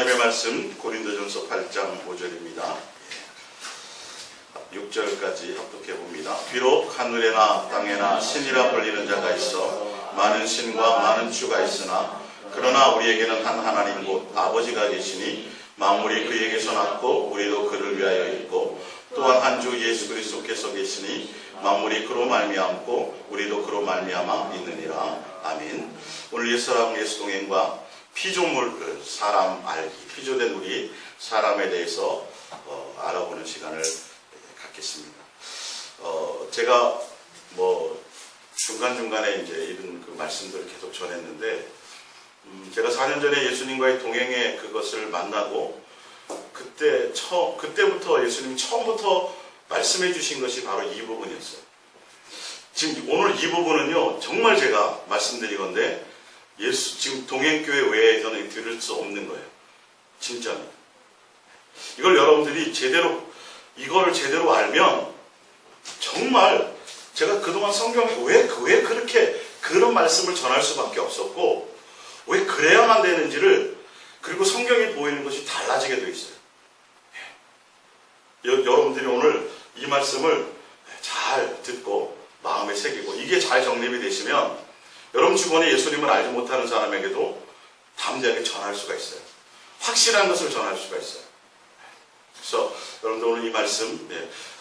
하나님의 말씀 고린도전서 8장 5절입니다. 6절까지 합독해 봅니다. 비록 하늘에나 땅에나 신이라 불리는 자가 있어 많은 신과 많은 주가 있으나 그러나 우리에게는 한 하나님 곧 아버지가 계시니 만물이 그에게서 났고 우리도 그를 위하여 있고 또한 한 주 예수 그리스도께서 계시니 만물이 그로 말미암고 우리도 그로 말미암아 있느니라. 아멘. 오늘 옛사람 예수동행과 피조물 사람 알기, 피조된 우리 사람에 대해서 알아보는 시간을 갖겠습니다. 제가 중간중간에 이제 이런 그 말씀들을 계속 전했는데, 제가 4년 전에 예수님과의 동행에 그것을 만나고, 그때부터 예수님이 처음부터 말씀해 주신 것이 바로 이 부분이었어요. 지금 오늘 이 부분은요, 정말 제가 말씀드리건데, 지금 동행교회 외에서는 들을 수 없는 거예요. 진짜로. 이걸 여러분들이 이거를 제대로 알면, 정말 제가 그동안 성경에 왜 그렇게 그런 말씀을 전할 수밖에 없었고, 왜 그래야만 되는지를, 그리고 성경이 보이는 것이 달라지게 되어 있어요. 여러분들이 오늘 이 말씀을 잘 듣고 마음에 새기고 이게 잘 정립이 되시면 여러분 주변에 예수님을 알지 못하는 사람에게도 담대하게 전할 수가 있어요. 확실한 것을 전할 수가 있어요. 그래서 여러분들 오늘 이 말씀,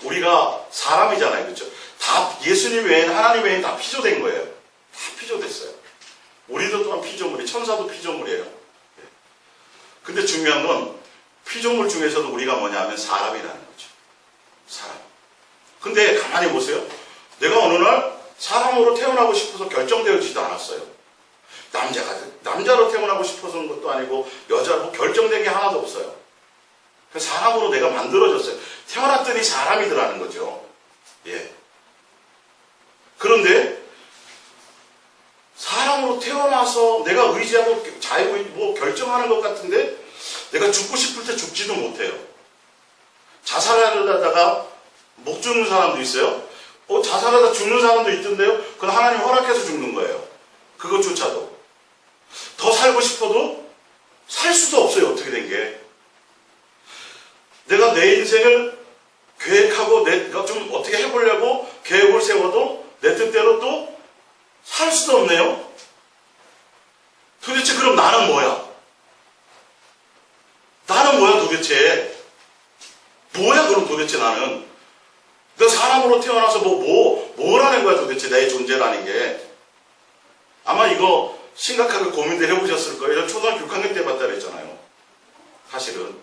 우리가 사람이잖아요. 그렇죠? 다 예수님 외에는, 하나님 외에는 다 피조된 거예요. 다 피조됐어요. 우리도 또한 피조물이, 천사도 피조물이에요. 근데 중요한 건 피조물 중에서도 우리가 뭐냐면 사람이라는 거죠. 사람. 근데 가만히 보세요. 내가 어느 날 사람으로 태어나고 싶어서 결정되어지지도 않았어요. 남자로 태어나고 싶어서는 것도 아니고 여자로 결정된 게 하나도 없어요. 사람으로 내가 만들어졌어요. 태어났더니 사람이더라는 거죠. 그런데 사람으로 태어나서 내가 의지하고 결정하는 것 같은데 내가 죽고 싶을 때 죽지도 못해요. 자살하려다가 목 죽는 사람도 있어요. 자살하다 죽는 사람도 있던데요. 그건 하나님 허락해서 죽는 거예요. 그것조차도. 더 살고 싶어도 살 수도 없어요. 어떻게 된 게. 내가 내 인생을 계획하고 내가 좀 어떻게 해보려고 계획을 세워도 내 뜻대로 또 살 수도 없네요. 도대체 그럼 나는 뭐야? 나는 뭐야 도대체? 뭐야 그럼 도대체 나는? 내가 사람으로 태어나서 뭐라는 거야 도대체 내 존재라는 게. 아마 이거 심각하게 고민들 해보셨을 거예요. 초등학교 6학년 때 봤다 그랬잖아요. 사실은.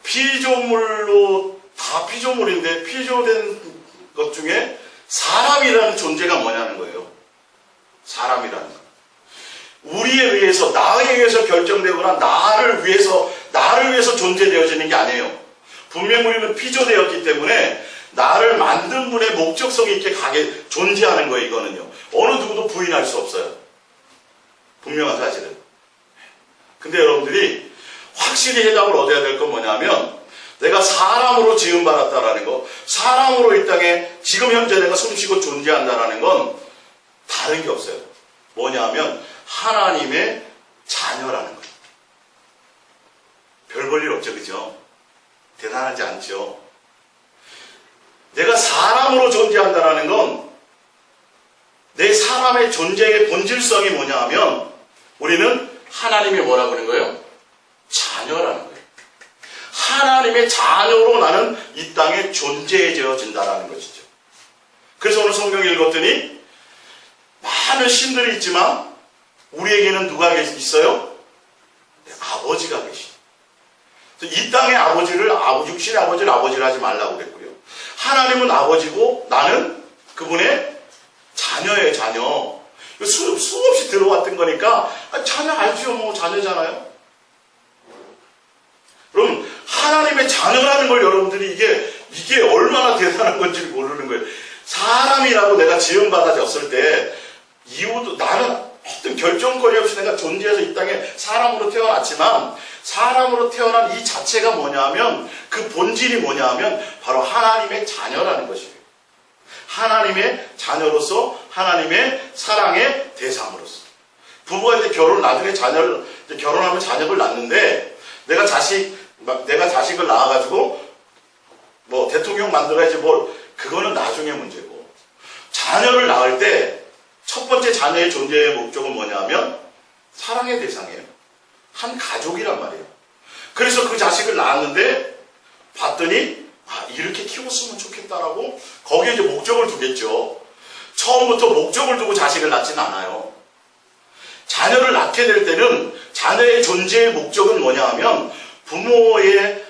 피조물로, 다 피조물인데 피조된 것 중에 사람이라는 존재가 뭐냐는 거예요. 사람이라는 거. 우리에 의해서, 나에 의해서 결정되거나 나를 위해서 존재되어지는 게 아니에요. 분명 우리는 피조되었기 때문에 나를 만든 분의 목적성이 있게 존재하는 거예요. 이거는요. 어느 누구도 부인할 수 없어요. 분명한 사실은. 근데 여러분들이 확실히 해답을 얻어야 될 건 뭐냐면, 내가 사람으로 지음받았다라는 거, 사람으로 이 땅에 지금 현재 내가 숨쉬고 존재한다라는 건 다른 게 없어요. 뭐냐면 하나님의 자녀라는 거예요. 별 볼 일 없죠, 그죠? 대단하지 않죠? 내가 사람으로 존재한다라는 건 내 사람의 존재의 본질성이 뭐냐 하면 우리는 하나님의 뭐라고 하는 거예요? 자녀라는 거예요. 하나님의 자녀로 나는 이 땅에 존재해져진다라는 것이죠. 그래서 오늘 성경을 읽었더니 많은 신들이 있지만 우리에게는 누가 있어요? 아버지가 계시죠. 이 땅의 아버지를, 육신의 아버지를 아버지를 하지 말라고 그랬고요. 하나님은 아버지고 나는 그분의 자녀예요, 자녀. 수없이 들어왔던 거니까 자녀 알죠, 자녀잖아요. 그럼 하나님의 자녀라는 걸 여러분들이 이게 얼마나 대단한 건지 모르는 거예요. 사람이라고 내가 지음받아졌을 때 이유도 나는 어떤 결정거리 없이 내가 존재해서 이 땅에 사람으로 태어났지만 사람으로 태어난 이 자체가 뭐냐면 그 본질이 뭐냐면 바로 하나님의 자녀라는 것이에요. 하나님의 자녀로서 하나님의 사랑의 대상으로서. 부부가 이제 나중에 자녀를 이제 결혼하면 자녀를 낳는데 내가 자식을 낳아가지고 뭐 대통령 만들어야지 뭘, 그거는 나중에 문제고, 자녀를 낳을 때 첫 번째 자녀의 존재의 목적은 뭐냐면 사랑의 대상이에요. 한 가족이란 말이에요. 그래서 그 자식을 낳았는데 봤더니 이렇게 키웠으면 좋겠다라고 거기에 이제 목적을 두겠죠. 처음부터 목적을 두고 자식을 낳지는 않아요. 자녀를 낳게 될 때는 자녀의 존재의 목적은 뭐냐 하면 부모의,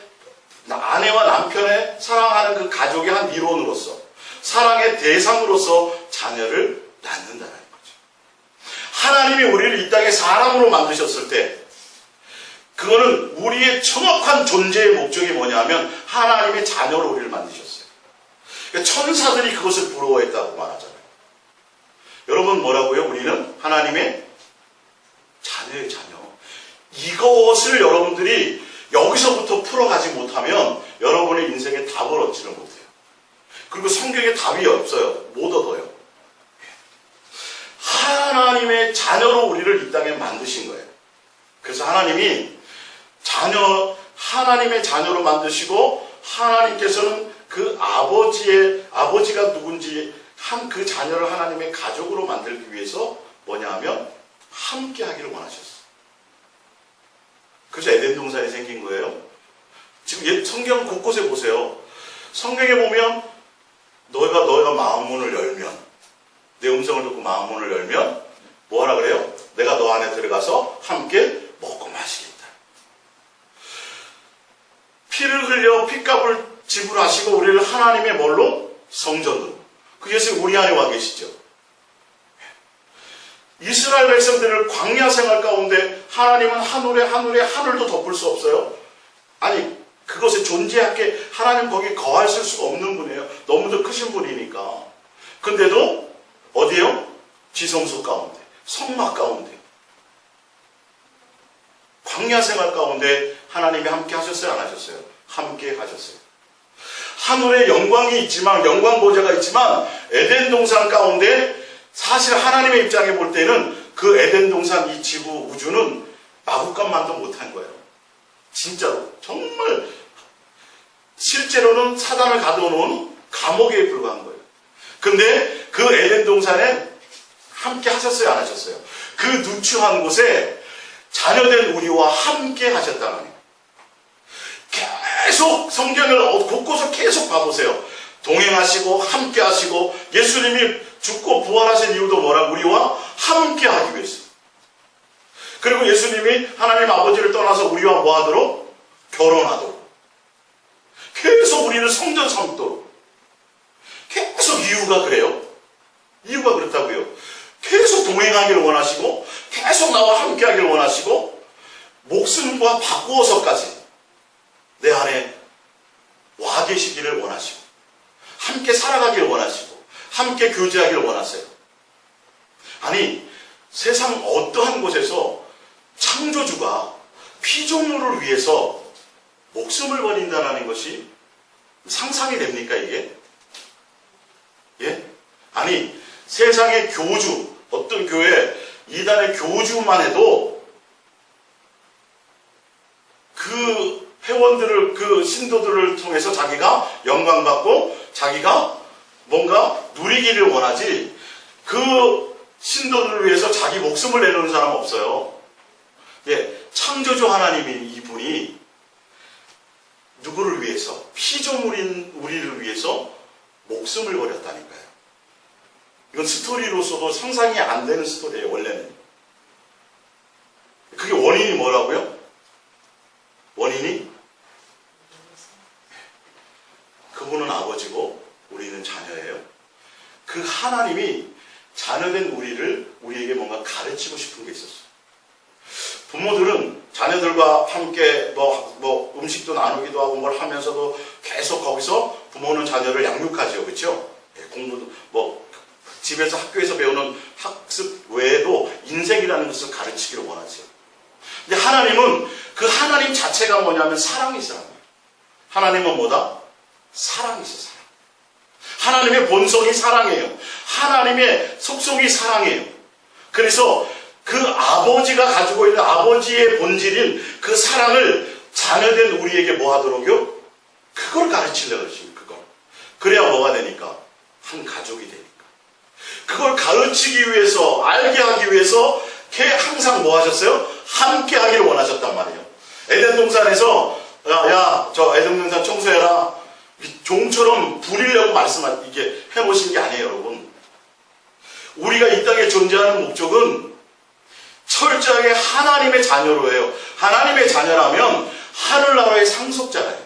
아내와 남편의 사랑하는 그 가족의 한 일원으로서, 사랑의 대상으로서 자녀를 낳는다는 거죠. 하나님이 우리를 이 땅에 사람으로 만드셨을 때 그거는 우리의 정확한 존재의 목적이 뭐냐 하면 하나님의 자녀로 우리를 만드셨어요. 그러니까 천사들이 그것을 부러워했다고 말하잖아요. 여러분 뭐라고요? 우리는 하나님의 자녀의 자녀. 이것을 여러분들이 여기서부터 풀어가지 못하면 여러분의 인생에 답을 얻지를 못해요. 그리고 성경에 답이 없어요. 못 얻어요. 하나님의 자녀로 우리를 이 땅에 만드신 거예요. 그래서 하나님이 하나님의 자녀로 만드시고, 하나님께서는 그 아버지가 누군지 그 자녀를 하나님의 가족으로 만들기 위해서 뭐냐 하면 함께 하기를 원하셨어요. 그래서 에덴 동산이 생긴 거예요. 지금 성경 곳곳에 보세요. 성경에 보면 너희가 마음문을 열면, 내 음성을 듣고 마음문을 열면 뭐하라 그래요? 내가 너 안에 들어가서 함께 먹고 마시겠다. 피를 흘려 핏값을 지불하시고 우리를 하나님의 뭘로? 성전으로. 그 예수님 우리 안에 와 계시죠. 이스라엘 백성들을 광야 생활 가운데 하나님은 하늘도 덮을 수 없어요. 아니 그것에 존재하게 하나님 거기에 거하실 수가 없는 분이에요. 너무도 크신 분이니까. 근데도 어디요? 지성소 가운데, 성막 가운데, 광야 생활 가운데 하나님이 함께 하셨어요? 안 하셨어요? 함께 하셨어요. 하늘에 영광이 있지만, 영광 보좌가 있지만 에덴 동산 가운데 사실 하나님의 입장에 볼 때는 그 에덴 동산 이 지구 우주는 마구간만도 못한 거예요. 진짜로 정말 실제로는 사단을 가둬놓은 감옥에 불과한 거예요. 근데 그 에덴 동산에 함께 하셨어요? 안 하셨어요? 그 누추한 곳에 자녀된 우리와 함께 하셨다는, 계속 성경을 곳곳을 계속 봐보세요. 동행하시고 함께 하시고, 예수님이 죽고 부활하신 이유도 뭐라? 우리와 함께 하기 위해서. 그리고 예수님이 하나님 아버지를 떠나서 우리와 뭐 하도록? 결혼하도록. 계속 우리를 성전 삼도록. 계속 이유가 그래요. 이유가 그렇다고요. 계속 동행하기를 원하시고, 계속 나와 함께 하기를 원하시고, 목숨과 바꾸어서까지 내 안에 와 계시기를 원하시고, 함께 살아가기를 원하시고, 함께 교제하기를 원하세요. 아니 세상 어떠한 곳에서 창조주가 피조물을 위해서 목숨을 버린다는 것이 상상이 됩니까 이게? 예? 아니 세상의 교주, 어떤 교회 이단의 교주만 해도 그 회원들을, 그 신도들을 통해서 자기가 영광받고 자기가 뭔가 누리기를 원하지, 그 신도들을 위해서 자기 목숨을 내놓는 사람은 없어요. 예, 창조주 하나님인 이분이 누구를 위해서? 피조물인 우리를 위해서 목숨을 버렸다니까요. 이건 스토리로서도 상상이 안 되는 스토리예요, 원래는. 그게 원인이 뭐라고요? 원인이? 그분은 아버지고 우리는 자녀예요. 그 하나님이 자녀된 우리에게 뭔가 가르치고 싶은 게 있었어요. 부모들은 자녀들과 함께 뭐 음식도 나누기도 하고 뭘 하면서도 계속 거기서 부모는 자녀를 양육하죠. 그렇죠? 공부도 집에서 학교에서 배우는 학습 외에도 인생이라는 것을 가르치기를 원하죠. 근데 하나님은 그 하나님 자체가 뭐냐면 사랑이세요. 하나님은 뭐다? 사랑이세요. 사랑. 하나님의 본성이 사랑이에요. 하나님의 속성이 사랑이에요. 그래서 그 아버지가 가지고 있는 아버지의 본질인 그 사랑을 자녀된 우리에게 뭐 하도록요? 그걸 가르치려고 그러십니다. 그걸. 그래야 뭐가 되니까? 한 가족이 되니까. 그걸 가르치기 위해서, 알게 하기 위해서 항상 뭐 하셨어요? 함께 하기를 원하셨단 말이에요. 에덴 동산에서 야, 저 에덴 동산 청소해라. 종처럼 부리려고 이게 해놓으신 게 아니에요, 여러분. 우리가 이 땅에 존재하는 목적은 철저하게 하나님의 자녀로 해요. 하나님의 자녀라면 하늘나라의 상속자예요.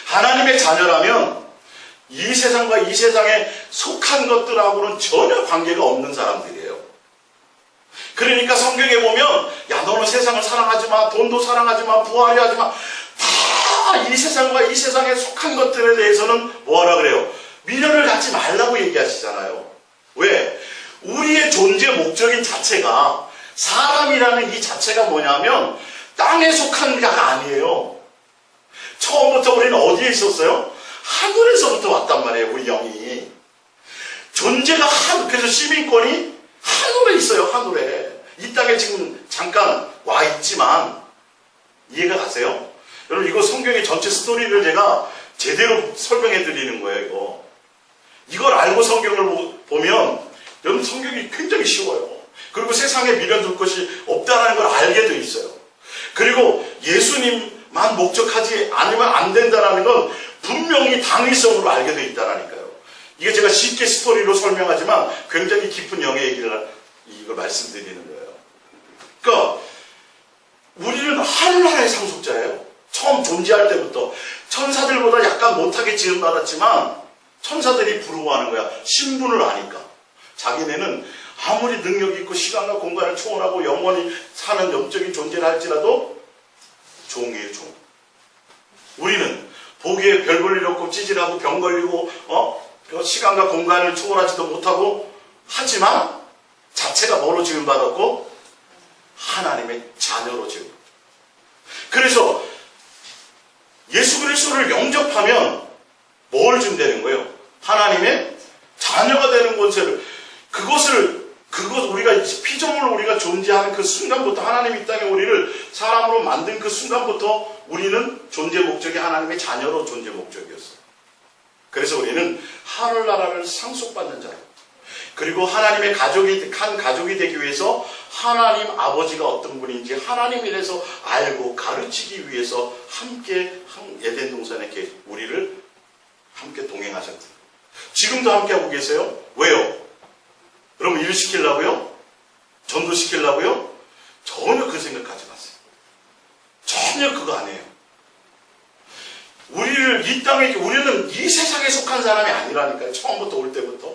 하나님의 자녀라면 이 세상과 이 세상에 속한 것들하고는 전혀 관계가 없는 사람들이에요. 그러니까 성경에 보면 야, 너는 세상을 사랑하지 마, 돈도 사랑하지 마, 부하려 하지 마. 다 이 세상과 이 세상에 속한 것들에 대해서는 뭐하라 그래요? 미련을 갖지 말라고 얘기하시잖아요. 왜? 우리의 존재 목적인 자체가, 사람이라는 이 자체가 뭐냐면 땅에 속한 자가 아니에요. 처음부터 우리는 어디에 있었어요? 하늘에서부터 왔단 말이에요. 우리 영이. 존재가 그래서 시민권이 하늘에 있어요. 하늘에. 이 땅에 지금 잠깐 와 있지만 이해가 가세요? 여러분, 이거 성경의 전체 스토리를 제가 제대로 설명해 드리는 거예요. 이걸 알고 성경을 보면 여러분, 성경이 굉장히 쉬워요. 그리고 세상에 미련 둘 것이 없다는 걸 알게 돼 있어요. 그리고 예수님만 목적하지 않으면 안 된다는 건 분명히 당위성으로 알게 돼 있다라니까요. 이게 제가 쉽게 스토리로 설명하지만 굉장히 깊은 영의 얘기를 이걸 말씀드리는 거예요. 그러니까 우리는 하늘나라의 상속자예요. 처음 존재할 때부터 천사들보다 약간 못하게 지음받았지만 천사들이 부러워하는 거야. 신분을 아니까. 자기네는 아무리 능력 있고 시간과 공간을 초월하고 영원히 사는 영적인 존재를 할지라도 종이에요, 종. 우리는 보기에 별 볼 일 없고 찌질하고 병 걸리고 시간과 공간을 초월하지도 못하고 하지만 자체가 뭐로 지음받았고 하나님의 자녀로 지음. 그래서 예수 그리스도를 영접하면 뭘 준다는 거예요? 하나님의 자녀가 되는 그것을 우리가 피조물로 우리가 존재하는 그 순간부터, 하나님이 이 땅에 우리를 사람으로 만든 그 순간부터 우리는 존재 목적이 하나님의 자녀로 존재 목적이었어요. 그래서 우리는 하늘나라를 상속받는 자예요. 그리고 하나님의 한 가족이 되기 위해서 하나님 아버지가 어떤 분인지 하나님이라서 알고 가르치기 위해서 함께 에덴 동산에 우리를 함께 동행하셨어요. 지금도 함께 하고 계세요. 왜요? 여러분, 일 시키려고요? 전도 시키려고요? 전혀 그 생각하지 마세요. 전혀 그거 아니에요. 우리는 이 세상에 속한 사람이 아니라니까요. 처음부터 올 때부터.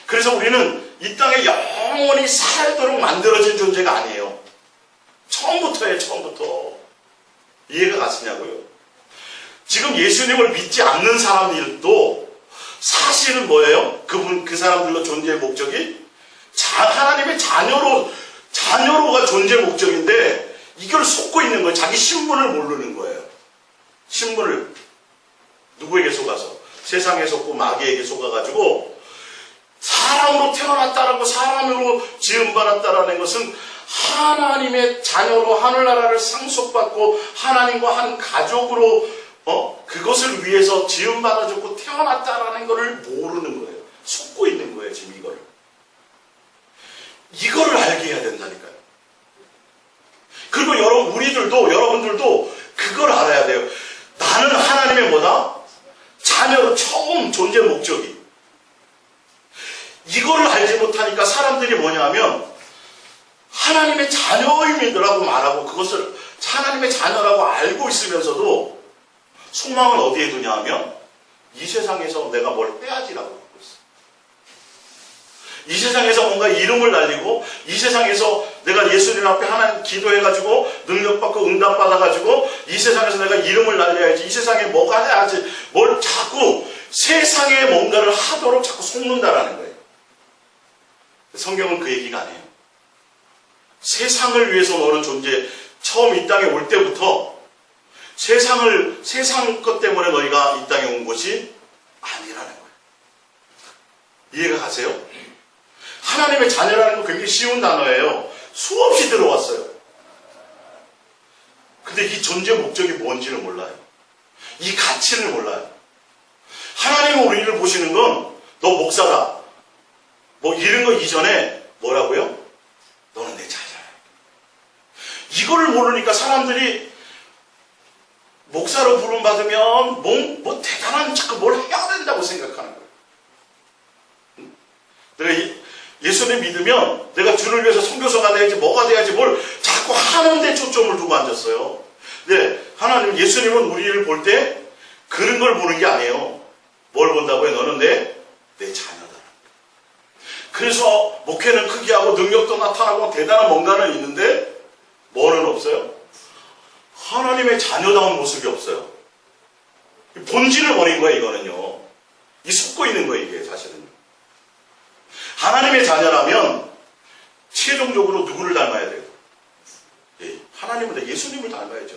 그래서 우리는 이 땅에 영원히 살도록 만들어진 존재가 아니에요. 처음부터예요, 처음부터. 이해가 가시냐고요? 지금 예수님을 믿지 않는 사람들도 사실은 뭐예요? 그 사람들로 존재의 목적이 하나님의 자녀로가 존재의 목적인데 이걸 속고 있는 거예요. 자기 신분을 모르는 거예요. 신분을 누구에게 속아서? 세상에 속고 마귀에게 속아가지고 사람으로 태어났다라고, 사람으로 지음받았다라는 것은 하나님의 자녀로 하늘나라를 상속받고 하나님과 한 가족으로 그것을 위해서 지음받아줬고 태어났다라는 것을 모르는 거예요. 속고 있는 거예요, 지금 이거를. 이거를 알게 해야 된다니까요. 그리고 여러분들도 그걸 알아야 돼요. 나는 하나님의 뭐다? 자녀로 처음 존재 목적이. 이거를 알지 못하니까 사람들이 뭐냐면 하나님의 자녀임이라고 말하고 그것을 하나님의 자녀라고 알고 있으면서도 소망을 어디에 두냐 하면 이 세상에서 내가 뭘 해야지라고 하고 있어요. 이 세상에서 뭔가 이름을 날리고 이 세상에서 내가 예수님 앞에 하나님 기도해가지고 능력받고 응답받아가지고 이 세상에서 내가 이름을 날려야지, 이 세상에 뭐가 해야지, 뭘 자꾸 세상에 뭔가를 하도록 자꾸 속는다라는 거예요. 성경은 그 얘기가 아니에요. 세상을 위해서 너는 처음 이 땅에 올 때부터 세상 것 때문에 너희가 이 땅에 온 것이 아니라는 거예요. 이해가 가세요? 하나님의 자녀라는 건 굉장히 쉬운 단어예요. 수없이 들어왔어요. 근데 이 존재 목적이 뭔지를 몰라요. 이 가치를 몰라요. 하나님은 우리를 보시는 건 너 목사다 뭐 이런 거 이전에 뭐라고요? 너는 내 자녀야. 이거를 모르니까 사람들이 목사로 부름받으면 뭐 대단한 자꾸 뭘 해야 된다고 생각하는 거예요. 내가 예수님 믿으면 내가 주를 위해서 선교사가 돼야지 뭐가 돼야지 뭘 자꾸 하는 데 초점을 두고 앉았어요. 근데 하나님, 예수님은 우리를 볼 때 그런 걸 보는 게 아니에요. 뭘 본다고요? 너는 내 자녀다. 그래서 목회는 크게 하고 능력도 나타나고 대단한 뭔가는 있는데 뭐는 없어요? 하나님의 자녀다운 모습이 없어요. 본질을 버린 거예요, 이거는요. 이 속고 있는 거예요, 이게 사실은. 하나님의 자녀라면 최종적으로 누구를 닮아야 돼요? 예, 하나님을, 예수님을 닮아야죠.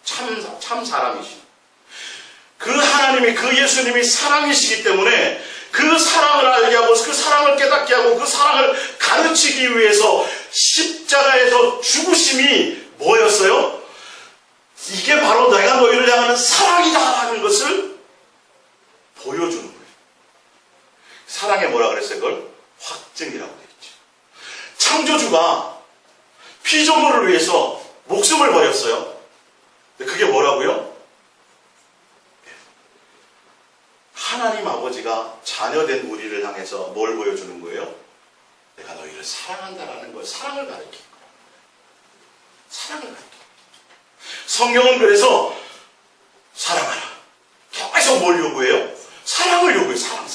참 사랑이시. 그 하나님이, 그 예수님이 사랑이시기 때문에 그 사랑을 알게 하고 그 사랑을 깨닫게 하고 그 사랑을 가르치기 위해서 십자가에서 죽으심이 뭐였어요? 이게 바로 내가 너희를 향하는 사랑이다라는 것을 보여주는 거예요. 사랑에 뭐라 그랬어요? 그걸 확증이라고 되겠죠. 창조주가 피조물을 위해서 목숨을 버렸어요. 근데 그게 뭐라고요? 하나님 아버지가 자녀된 우리를 향해서 뭘 보여주는 거예요? 내가 너희를 사랑한다라는 걸, 사랑을 가르치는 거예요. 사랑을 가르치는 거예요. 성경은 그래서 사랑하라. 계속 뭘 요구해요? 사랑을 요구해요. 사랑.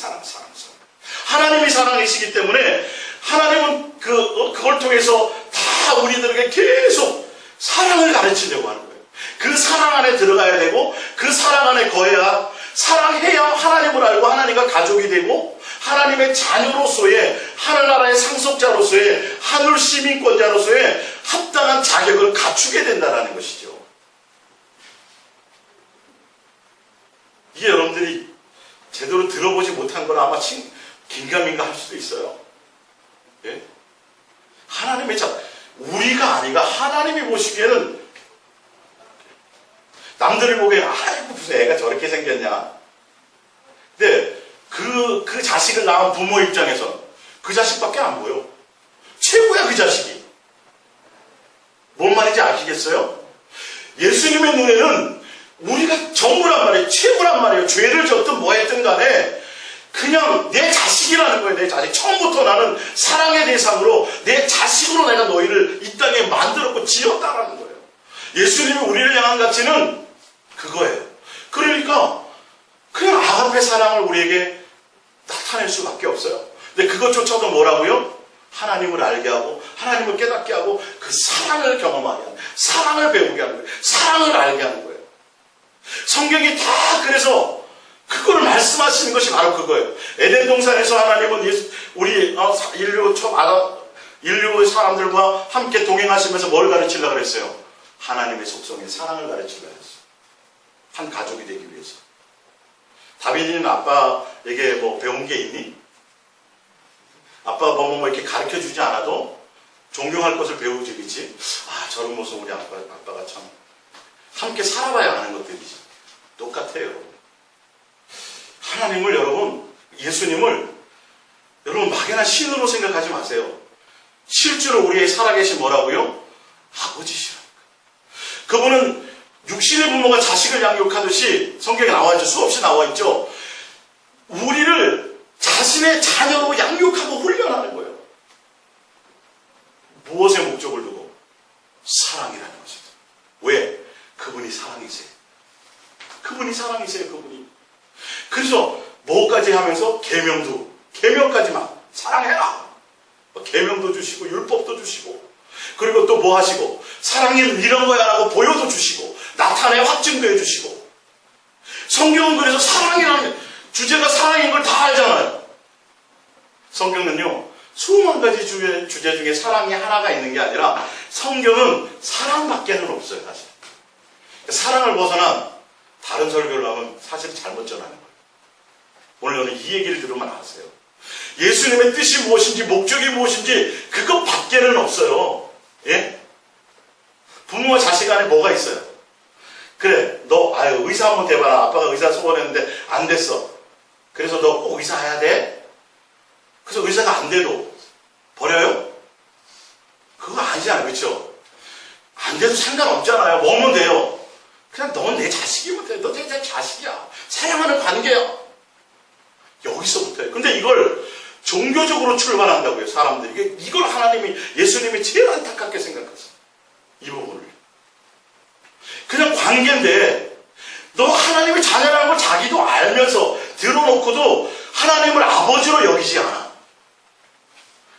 하나님이 사랑이시기 때문에 하나님은 그걸 통해서 다 우리들에게 계속 사랑을 가르치려고 하는 거예요. 그 사랑 안에 들어가야 되고 그 사랑 안에 거해야, 사랑해야 하나님을 알고 하나님과 가족이 되고 하나님의 자녀로서의, 하늘나라의 상속자로서의, 하늘 시민권자로서의 합당한 자격을 갖추게 된다는 것이죠. 이게 여러분들이 제대로 들어보지 못한 건 아마 긴가민가 할 수도 있어요. 예? 하나님의 우리가 아니가 하나님이 보시기에는, 남들이 보기에는 아이고 무슨 애가 저렇게 생겼냐. 근데 그 자식을 낳은 부모 입장에서 그 자식밖에 안 보여. 최고야 그 자식이. 뭔 말인지 아시겠어요? 예수님의 눈에는 우리가 전부란 말이에요. 최고란 말이에요. 죄를 졌든 뭐 했든 간에 그냥 내 자식이라는 거예요. 내 자식. 처음부터 나는 사랑의 대상으로 내 자식으로 내가 너희를 이 땅에 만들었고 지었다라는 거예요. 예수님이 우리를 향한 가치는 그거예요. 그러니까 그냥 아가페 사랑을 우리에게 나타낼 수밖에 없어요. 근데 그것조차도 뭐라고요? 하나님을 알게 하고 하나님을 깨닫게 하고 그 사랑을 경험하게 하는, 사랑을 배우게 하는 거예요. 사랑을 알게 하는 거예요. 성경이 다 그래서 그걸 말씀하시는 것이 바로 그거예요. 에덴 동산에서 하나님은 우리 인류 사람들과 함께 동행하시면서 뭘 가르치려고 그랬어요? 하나님의 속성인 사랑을 가르치려고 했어요. 한 가족이 되기 위해서. 다윗이는 아빠에게 뭐 배운 게 있니? 아빠가 뭐 이렇게 가르쳐 주지 않아도 존경할 것을 배우지, 그치? 아, 저런 모습 우리 아빠가 참 함께 살아봐야 아는 것들이지. 똑같아요. 하나님을, 여러분, 예수님을 여러분 막연한 신으로 생각하지 마세요. 실제로 우리의 살아계신 뭐라고요? 아버지시라니까. 그분은 육신의 부모가 자식을 양육하듯이 성경에 나와 있죠. 수없이 나와 있죠. 우리를 자신의 자녀로 양육하고 훈련하는 거예요. 무엇의 목적을 두고? 사랑이라는 것입니다. 왜? 그분이 사랑이세요. 그분이 사랑이세요. 그분이. 그래서 뭐까지 하면서 계명까지만 사랑해라. 계명도 주시고 율법도 주시고, 그리고 또 뭐 하시고, 사랑이 이런 거야 라고 보여도 주시고 나타내 확증도 해주시고. 성경은 그래서 사랑이라는 주제가 사랑인 걸 다 알잖아요. 성경은요 수만 가지 주제 중에 사랑이 하나가 있는 게 아니라 성경은 사랑밖에는 없어요. 사실 사랑을 벗어난 다른 설교를 하면 사실 잘못 전하는 거예요. 오늘 저는 이 얘기를 들으면 아세요. 예수님의 뜻이 무엇인지 목적이 무엇인지 그것 밖에는 없어요. 예? 부모와 자식 간에 뭐가 있어요? 그래, 너 의사 한번 돼봐라. 아빠가 의사 소원했는데 안 됐어. 그래서 너 꼭 의사 해야 돼? 그래서 의사가 안 돼도 버려요? 그거 아니잖아요. 그렇죠? 안 돼도 상관없잖아요. 뭐면 돼요? 그냥 넌 내 자식이면 돼. 너 내 자식이야. 사랑하는 관계야. 여기서부터예요. 근데 이걸 종교적으로 출발한다고요. 사람들이. 이걸 예수님이 제일 안타깝게 생각했어요. 이 부분을. 그냥 관계인데 너 하나님의 자녀라는 걸 자기도 알면서 들어놓고도 하나님을 아버지로 여기지 않아.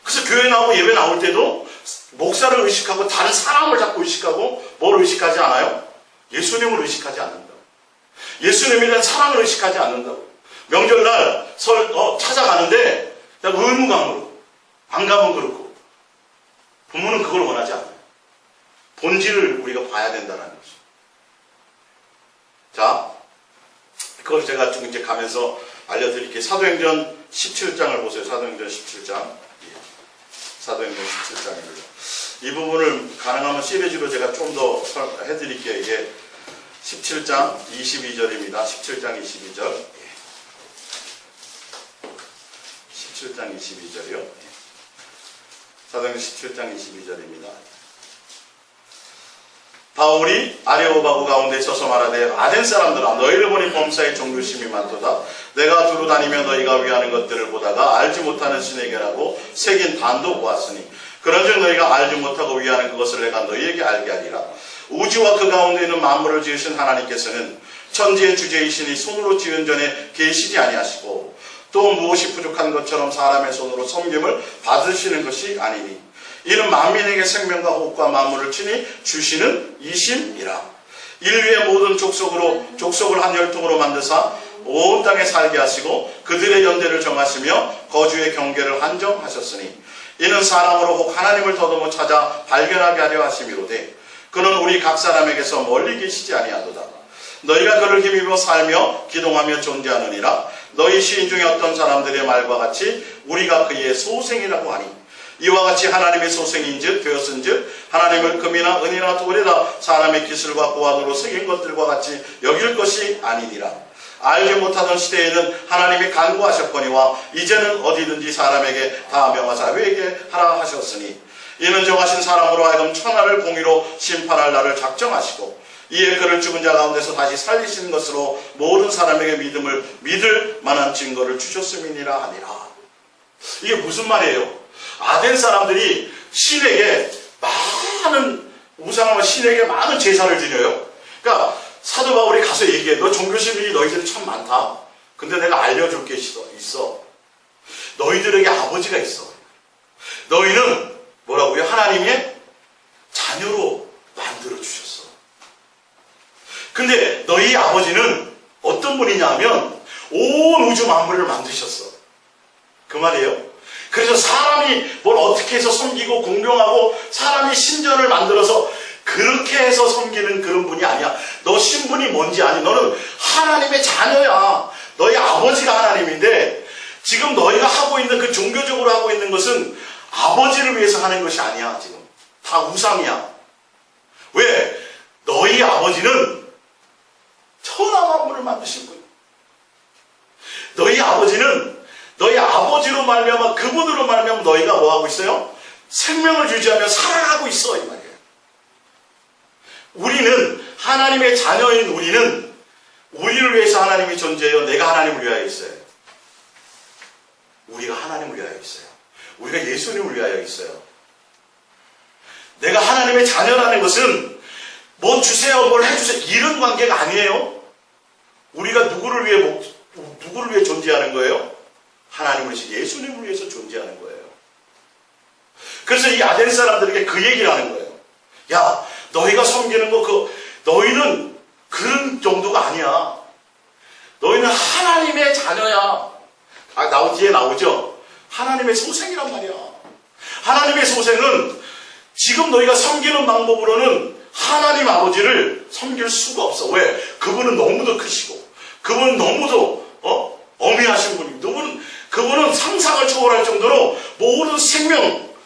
그래서 교회 나오고 예배 나올 때도 목사를 의식하고 다른 사람을 자꾸 의식하고 뭘 의식하지 않아요? 예수님을 의식하지 않는다고. 예수님에 대한 사랑을 의식하지 않는다고. 명절날 찾아가는데 의무감으로 안 가면 그렇고. 부모는 그걸 원하지 않아요. 본질을 우리가 봐야 된다는 거죠. 자, 그걸 제가 좀 이제 가면서 알려드릴게요. 사도행전 17장을 보세요. 사도행전 17장. 사도행전 17장입니다. 이 부분을 가능하면 시리즈로 제가 좀 더 해드릴게요. 이게 17장 22절입니다. 17장 22절. 17장 22절이요. 사도행전 17장 22절입니다. 바울이 아레오바구 가운데 서서 말하되 아덴 사람들아 너희를 보니 범사에 종교심이 많도다. 내가 두루 다니며 너희가 위하는 것들을 보다가 알지 못하는 신에게라고 새긴 단도 보았으니 그런즉 너희가 알지 못하고 위하는 그것을 내가 너희에게 알게 하리라. 우주와 그 가운데 있는 만물을 지으신 하나님께서는 천지의 주제이시니 손으로 지은 전에 계시지 아니하시고 또 무엇이 부족한 것처럼 사람의 손으로 섬김을 받으시는 것이 아니니 이는 만민에게 생명과 호흡과 만물을 친히 주시는 이심이라. 인류의 모든 족속을 한 혈통으로 만드사 온 땅에 살게 하시고 그들의 연대를 정하시며 거주의 경계를 한정하셨으니 이는 사람으로 혹 하나님을 더더욱 찾아 발견하게 하려 하심이로되 그는 우리 각 사람에게서 멀리 계시지 아니하도다. 너희가 그를 힘입어 살며 기동하며 존재하느니라. 너희 시인 중에 어떤 사람들의 말과 같이 우리가 그의 소생이라고 하니 이와 같이 하나님의 소생인즉 되었은즉 하나님을 금이나 은이나 돌에다 사람의 기술과 고안으로 새긴 것들과 같이 여길 것이 아니니라. 알지 못하던 시대에는 하나님이 간구하셨거니와 이제는 어디든지 사람에게 다 명하사 회개하라 하셨으니 이는 정하신 사람으로 하여금 천하를 공의로 심판할 날을 작정하시고 이에 그를 죽은 자 가운데서 다시 살리시는 것으로 모든 사람에게 믿을 만한 증거를 주셨음이니라 하니라. 이게 무슨 말이에요? 아덴 사람들이 신에게 많은 우상과 신에게 많은 제사를 드려요. 그러니까 사도 바울이 가서 얘기해. 너 종교심이 너희들이 참 많다. 근데 내가 알려줄 게 있어. 너희들에게 아버지가 있어. 너희는 뭐라고요? 하나님의 자녀로 만들어 주셨어. 근데 너희 아버지는 어떤 분이냐 하면 온 우주 만물을 만드셨어. 그 말이에요. 그래서 사람이 뭘 어떻게 해서 섬기고 공경하고 사람이 신전을 만들어서 그렇게 해서 섬기는 그런 분이 아니야. 너 신분이 뭔지 아니? 너는 하나님의 자녀야. 너희 아버지가 하나님인데 지금 너희가 하고 있는 그 종교적으로 하고 있는 것은 아버지를 위해서 하는 것이 아니야. 지금 다 우상이야. 왜? 너희 아버지는 천하 만물을 만드신 분. 너희 아버지는 너희 아버지로 말미암아 그분으로 말미암아 너희가 뭐 하고 있어요? 생명을 유지하며 살아가고 있어, 이 말이에요. 우리는 하나님의 자녀인 우리를 위해서 하나님이 존재해요. 내가 하나님을 위하여 있어요. 우리가 하나님을 위하여 있어요. 우리가 예수님을 위하여 있어요. 내가 하나님의 자녀라는 것은 뭐 주세요, 뭘 해주세요 이런 관계가 아니에요. 우리가 누구를 위해 존재하는 거예요? 하나님을 위해서, 예수님을 위해서 존재하는 거예요. 그래서 이 아덴 사람들에게 그 얘기를 하는 거예요. 야, 너희가 섬기는 거, 너희는 그런 정도가 아니야. 너희는 하나님의 자녀야. 뒤에 나오죠? 하나님의 소생이란 말이야. 하나님의 소생은 지금 너희가 섬기는 방법으로는 하나님 아버지를 섬길 수가 없어. 왜? 그분은 너무도 크시고, 그분은 너무도, 어미하신 분이고, 그분은 상상을 초월할 정도로 모든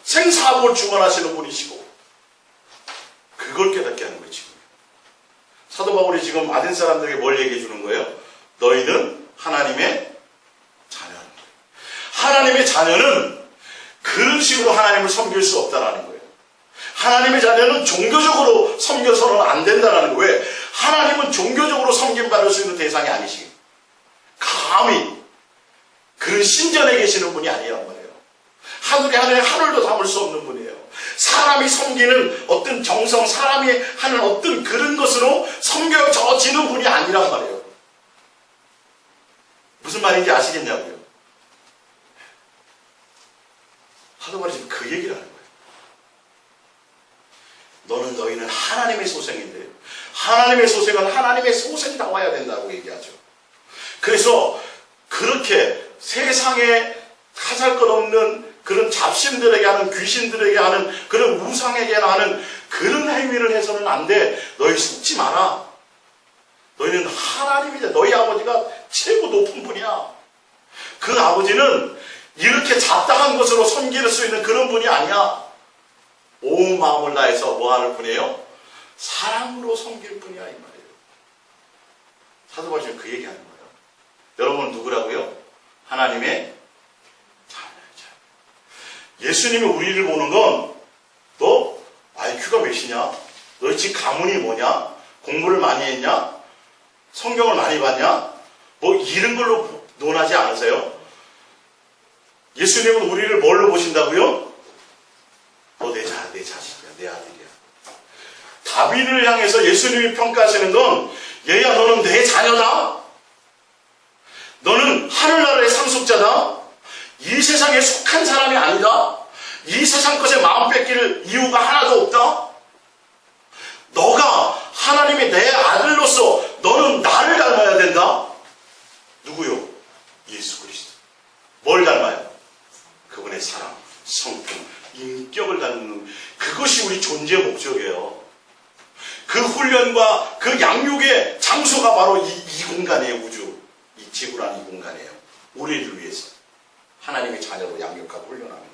생사복을 주관하시는 분이시고, 그걸 깨닫게 하는 거예요, 지금. 사도 바울이 지금 아덴 사람들에게 뭘 얘기해 주는 거예요? 너희는 하나님의 자녀라는 거예요. 하나님의 자녀는 그런 식으로 하나님을 섬길 수 없다라는 거예요. 하나님의 자녀는 종교적으로 섬겨서는 안 된다는 거예요. 왜? 하나님은 종교적으로 섬김받을 수 있는 대상이 아니시고 감히 그런 신전에 계시는 분이 아니란 말이에요. 하늘에 하늘도 담을 수 없는 분이에요. 사람이 섬기는 어떤 정성, 사람이 하는 어떤 그런 것으로 섬겨져지는 분이 아니란 말이에요. 무슨 말인지 아시겠냐고요? 사도 바울이 지금 그 얘기를 하는 거예요. 너희는 하나님의 소생인데 하나님의 소생은 하나님의 소생다워야 된다고 얘기하죠. 그래서 그렇게 세상에 하잘것없는 그런 잡신들에게 하는, 귀신들에게 하는, 그런 우상에게 하는 그런 행위를 해서는 안 돼. 너희 속지 마라. 너희는 하나님이자 너희 아버지가 최고 높은 분이야. 그 아버지는 이렇게 잡다한 것으로 섬길 수 있는 그런 분이 아니야. 온 마음을 다해서 뭐 하는 분이에요? 사랑으로 섬길 분이야, 이 말이에요. 사도 바울이 그 얘기하는 거예요. 여러분은 누구라고요? 하나님의 예수님이 우리를 보는 건 너 IQ가 몇이냐? 너 집 가문이 뭐냐? 공부를 많이 했냐? 성경을 많이 봤냐? 뭐 이런 걸로 논하지 않으세요? 예수님은 우리를 뭘로 보신다고요? 너 내 자식이야, 내 아들이야. 다윗을 향해서 예수님이 평가하시는 건 얘야 너는 내 자녀다. 너는 하늘나라의 상속자다. 이 세상에 속한 사람이 아니다. 이 세상 것에 마음 뺏길 이유가 하나도 없다. 너가 하나님의 내 아들로서 너는 나를 닮아야 된다. 누구요? 예수 그리스도. 뭘 닮아요? 그분의 사랑, 성품, 인격을 닮는 그것이 우리 존재의 목적이에요. 그 훈련과 그 양육의 장소가 바로 이 공간이에요. 우주. 이 지구라는 이 공간이에요. 우리를 위해서 하나님의 자녀로 양육하고 훈련하는 거예요.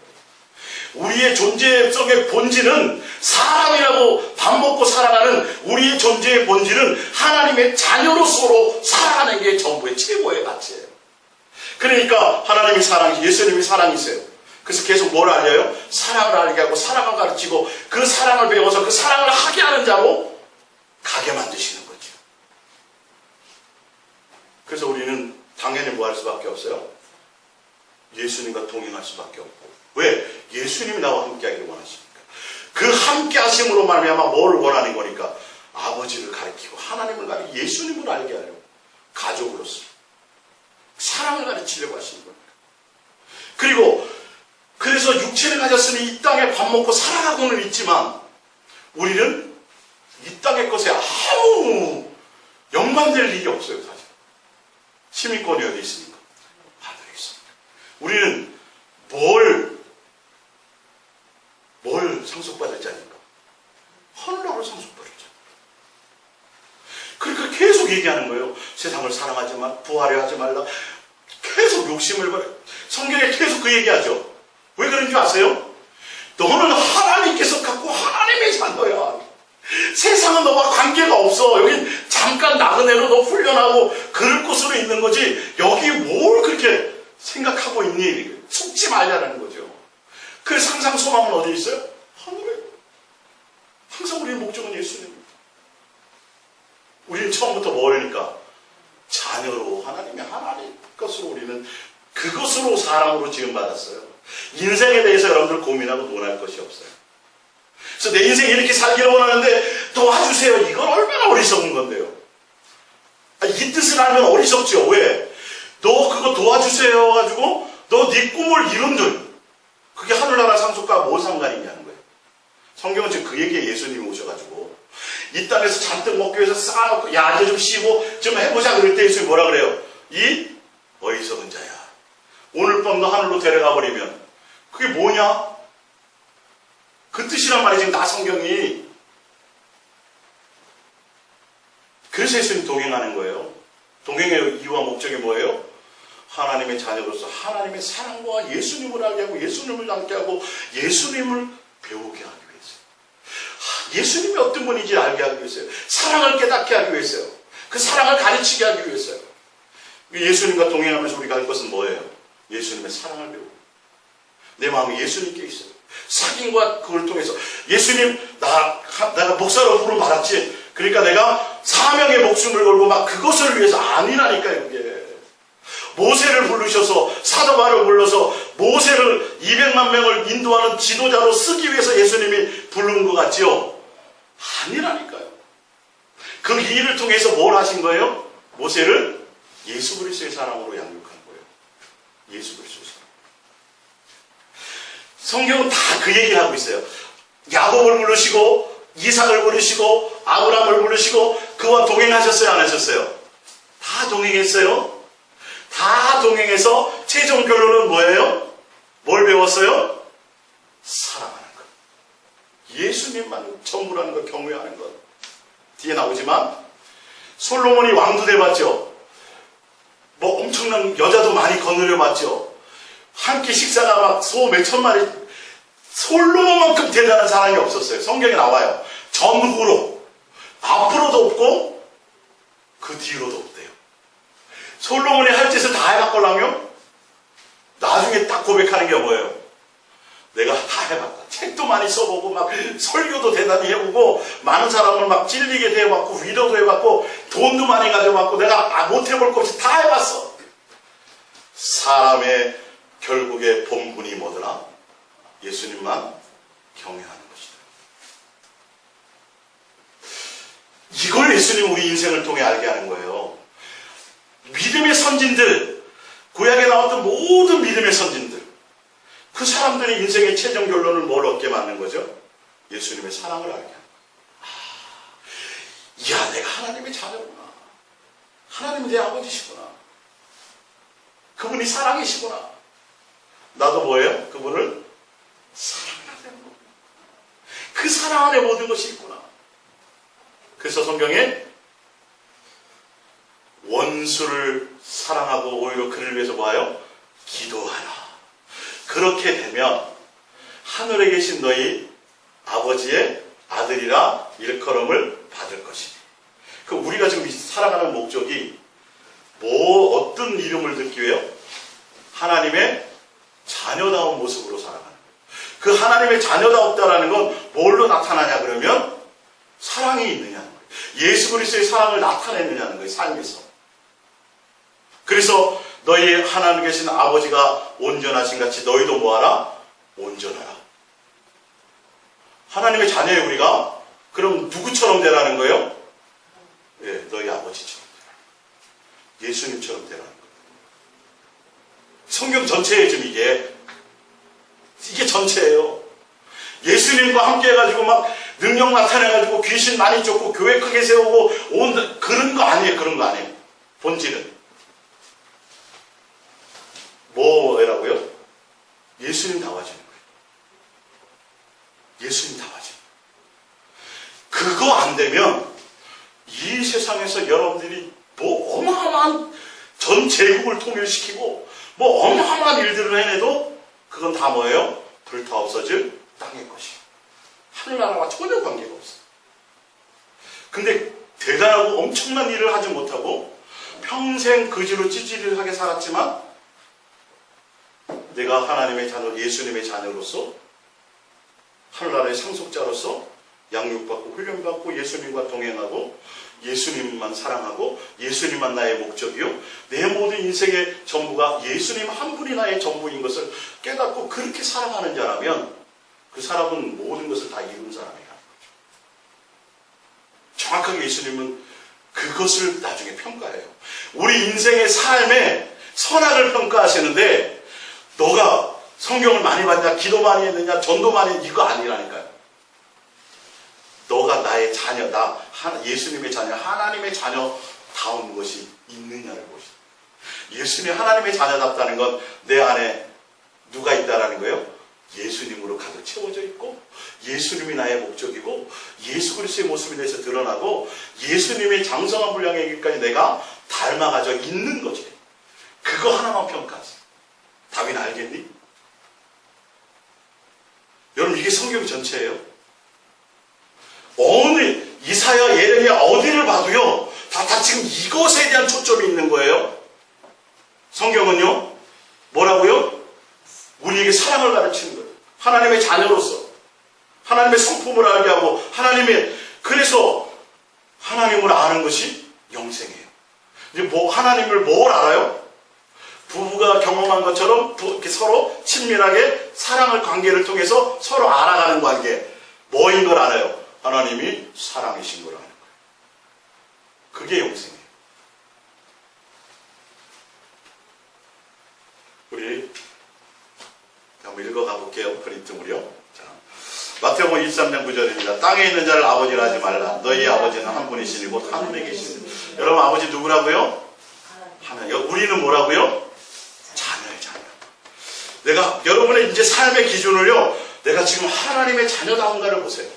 우리의 존재성의 본질은 사람이라고 밥 먹고 살아가는 우리의 존재의 본질은 하나님의 자녀로서로 살아가는 게 전부의 최고의 가치예요. 그러니까 하나님의 사랑이, 예수님이 사랑이세요. 그래서 계속 뭘 알려요? 사랑을 알게 하고 사랑을 가르치고 그 사랑을 배워서 그 사랑을 하게 하는 자로 가게 만드시는 거죠. 그래서 우리는 당연히 뭐 할 수밖에 없어요? 예수님과 동행할 수밖에 없고. 왜? 예수님이 나와 함께하기를 원하십니까? 그 함께하심으로 말미암아 뭘 원하는 거니까? 아버지를 가르치고 하나님을 가르치고 예수님을 알게 하려고. 가족으로서 사랑을 가르치려고 하시는 겁니다. 그리고 그래서 육체를 가졌으니 이 땅에 밥 먹고 살아가고는 있지만 우리는 이 땅의 것에 아무 연관될 일이 없어요. 사실 시민권이 어디 있습니까? 하늘에 있습니다. 우리는 뭘 상속받을 자니까? 하늘나라를 상속받을 자. 그러니까 계속 얘기하는 거예요. 세상을 사랑하지 마, 부하려 하지 말라. 계속 욕심을 버려. 성경에 계속 그 얘기하죠. 왜 그런지 아세요? 너는 하나님께서 갖고 하나님의 자녀야. 세상은 너와 관계가 없어. 여긴 잠깐 나그네로 너 훈련하고 그럴 곳으로 있는 거지. 여기 뭘 그렇게 생각하고 있니? 속지 말자는 거죠. 그래서 항상 소망은 어디 있어요? 하늘에. 항상 우리의 목적은 예수님입니다. 우리는 처음부터 뭐니까? 자녀로 하나님 것으로 우리는 그것으로 사람으로 지음받았어요. 인생에 대해서 여러분들 고민하고 논할 것이 없어요. 그래서 내 인생 이렇게 살기를 원하는데 도와주세요. 이건 얼마나 어리석은 건데요. 이 뜻을 알면 어리석죠. 왜? 너 그거 도와주세요 가지고 너 네 꿈을 이룬들 그게 하늘나라 상속과 뭐 상관이냐는 거예요. 성경은 지금 그 얘기에 예수님이 오셔가지고 이 땅에서 잔뜩 먹기 위해서 쌓아놓고 야 이제 좀 쉬고 좀 해보자 그럴 때 예수님이 뭐라 그래요? 이 어리석은 자야. 오늘 밤 너 하늘로 데려가 버리면 그게 뭐냐? 그 뜻이란 말이지. 지금 나 성경이. 그래서 예수님 동행하는 거예요. 동행의 이유와 목적이 뭐예요? 하나님의 자녀로서 하나님의 사랑과 예수님을 알게 하고 예수님을 닮게 하고 예수님을 배우게 하기 위해서. 예수님이 어떤 분인지 알게 하기 위해서요. 사랑을 깨닫게 하기 위해서요. 그 사랑을 가르치게 하기 위해서요. 예수님과 동행하면서 우리가 할 것은 뭐예요? 예수님의 사랑을 배우고 내 마음이 예수님께 있어요. 사귐과 그걸 통해서 예수님 내가 목사로 부름 받았지. 그러니까 내가 사명의 목숨을 걸고 막 그것을 위해서 아니라니까요. 그게 모세를 부르셔서 사도 바울을 불러서 모세를 200만 명을 인도하는 지도자로 쓰기 위해서 예수님이 부른 것 같지요? 아니라니까요. 그 일을 통해서 뭘 하신 거예요? 모세를 예수 그리스도의 사랑으로 양육한 거예요. 예수 그리스도의 사랑. 성경은 다 그 얘기를 하고 있어요. 야곱을 부르시고 이삭을 부르시고 아브라함을 부르시고 그와 동행하셨어요? 안 하셨어요? 다 동행했어요. 다 동행해서 최종 결론은 뭐예요? 뭘 배웠어요? 사랑하는 것. 예수님만 전부라는 것, 경외하는 것. 뒤에 나오지만 솔로몬이 왕도 돼봤죠. 뭐 엄청난 여자도 많이 거느려 봤죠. 한 끼 식사가 막 소 몇천 마리. 솔로몬만큼 대단한 사람이 없었어요. 성경에 나와요. 전후로. 앞으로도 없고 그 뒤로도 없대요. 솔로몬이 할 짓을 다 해봤걸랑요? 나중에 딱 고백하는 게 뭐예요? 내가 다 해봤다. 책도 많이 써보고 막 설교도 대단히 해보고 많은 사람을 막 찔리게 해봤고 위로도 해봤고 돈도 많이 가져봤고 내가 못 해볼 것 없이 다 해봤어. 사람의 결국의 본분이 뭐더라? 예수님만 경외하는 것이다. 이걸 예수님 우리 인생을 통해 알게 하는 거예요. 믿음의 선진들, 구약에 나왔던 모든 믿음의 선진들, 그 사람들의 인생의 최종 결론을 뭘 얻게 만든 거죠? 예수님의 사랑을 알게 하는 거예요. 이야, 내가 하나님의 자녀구나. 하나님이 내 아버지시구나. 그분이 사랑이시구나. 나도 뭐예요? 그분을 사랑해야 되는 거구나. 그 사랑 안에 모든 것이 있구나. 그래서 성경에 원수를 사랑하고 오히려 그를 위해서 뭐하여? 기도하라. 그렇게 되면 하늘에 계신 너희 아버지의 아들이라 일컬음을 받을 것이니. 그 우리가 지금 살아가는 목적이 어떤 이름을 듣기 위해요? 하나님의 자녀다운 모습으로 살아가는 거예요. 그 하나님의 자녀다웠다라는 건 뭘로 나타나냐 그러면 사랑이 있느냐는 거예요. 예수 그리스도의 사랑을 나타내느냐는 거예요. 삶에서. 그래서 너희 하나님 계신 아버지가 온전하신 같이 너희도 뭐하라? 온전하라. 하나님의 자녀예요 우리가. 그럼 누구처럼 되라는 거예요? 예, 너희 아버지처럼 되라. 예수님처럼 되라는 거예요. 성경 전체에 지금 이게 전체예요. 예수님과 함께 해가지고 막 능력 나타내가지고 귀신 많이 쫓고 교회 크게 세우고 그런 거 아니에요. 그런 거 아니에요. 본질은 뭐라고요? 예수님 다워지는 거예요. 예수님 다워지는 거예요. 그거 안 되면 이 세상에서 여러분들이 뭐 어마어마한 전 제국을 통일시키고 뭐 어마어마한 일들을 해내도 그건 다 뭐예요? 불타 없어질 땅의 것이에요. 하늘나라와 전혀 관계가 없어요. 근데 대단하고 엄청난 일을 하지 못하고 평생 그지로 찌질하게 살았지만 내가 하나님의 자녀, 예수님의 자녀로서 하늘나라의 상속자로서 양육받고 훈련받고 예수님과 동행하고 예수님만 사랑하고 예수님만 나의 목적이요 내 모든 인생의 전부가 예수님 한 분이 나의 전부인 것을 깨닫고 그렇게 살아가는 자라면 그 사람은 모든 것을 다 이룬 사람이라는 거죠. 정확하게 예수님은 그것을 나중에 평가해요. 우리 인생의 삶의 선악을 평가하시는데 너가 성경을 많이 봤냐, 기도 많이 했느냐, 전도 많이 했느냐 이거 아니라니까요. 너가 나의 자녀, 예수님의 자녀, 하나님의 자녀다운 것이 있느냐를 보시죠. 예수님이 하나님의 자녀답다는 건 내 안에 누가 있다라는 거예요? 예수님으로 가득 채워져 있고 예수님이 나의 목적이고 예수 그리스도의 모습에 대해서 드러나고 예수님의 장성한 분량에 이르기까지 내가 닮아가져 있는 거지. 그거 하나만 평가하세요. 답이 알겠니? 여러분 이게 성경 전체예요. 어느 이사야, 예레미야 어디를 봐도요, 다 지금 이것에 대한 초점이 있는 거예요. 성경은요, 뭐라고요? 우리에게 사랑을 가르치는 거예요. 하나님의 자녀로서 하나님의 성품을 알게 하고, 그래서 하나님을 아는 것이 영생이에요. 이제 하나님을 뭘 알아요? 부부가 경험한 것처럼 이렇게 서로 친밀하게 사랑을, 관계를 통해서 서로 알아가는 관계. 뭐인 걸 알아요? 하나님이 사랑이신 걸 아는 거예요. 그게 영생이에요. 우리 한번 읽어가 볼게요. 그리스도를요. 자, 마태복음 23장 9절입니다. 땅에 있는 자를 아버지라 하지 말라. 너희 아버지는 한 분이시니 곧 하늘에 계시니. 여러분, 아버지 누구라고요? 하나님. 우리는 뭐라고요? 자녀예요, 자녀. 내가 여러분의 이제 삶의 기준을요, 내가 지금 하나님의 자녀다운가를 보세요.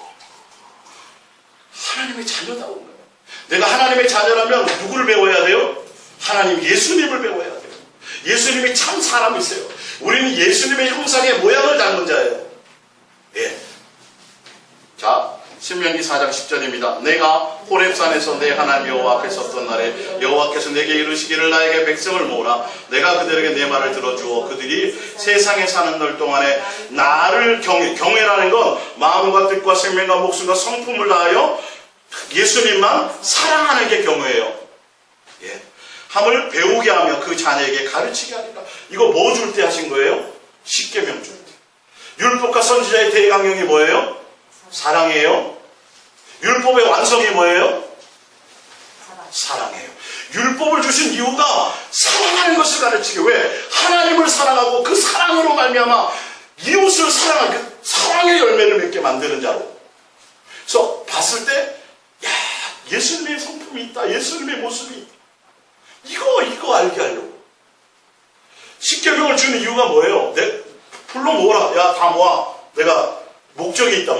하나님의 자녀다운가. 내가 하나님의 자녀라면 누구를 배워야 돼요? 하나님, 예수님을 배워야 돼요. 예수님이 참 사람이세요. 우리는 예수님의 형상의 모양을 닮은 자예요. 예. 자, 신명기 4장 10절입니다. 내가 호렙산에서 내 하나님 여호와 앞에 섰던 날에 여호와께서 내게 이르시기를 나에게 백성을 모으라. 내가 그들에게 내 말을 들어주어 그들이 세상에 사는 날 동안에 나를 경외라는 건 마음과 뜻과 생명과 목숨과 성품을 다하여 예수님만 사랑하는 게 경외예요. 예. 함을 배우게 하며 그 자녀에게 가르치게 하리라. 이거 뭐 줄 때 하신 거예요? 십계명 줄 때. 율법과 선지자의 대강령이 뭐예요? 사랑이에요. 율법의 완성이 뭐예요? 사랑이에요. 율법을 주신 이유가 사랑하는 것을 가르치게. 왜? 하나님을 사랑하고 그 사랑으로 말미암아 이웃을 사랑하는 그 사랑의 열매를 맺게 만드는 자로. 그래서 봤을 때, 야, 예수님의 성품이 있다. 예수님의 모습이 있다. 이거 알게 하려고. 십계명을 주는 이유가 뭐예요? 불러 모으라. 야, 다 모아. 내가 목적이 있다.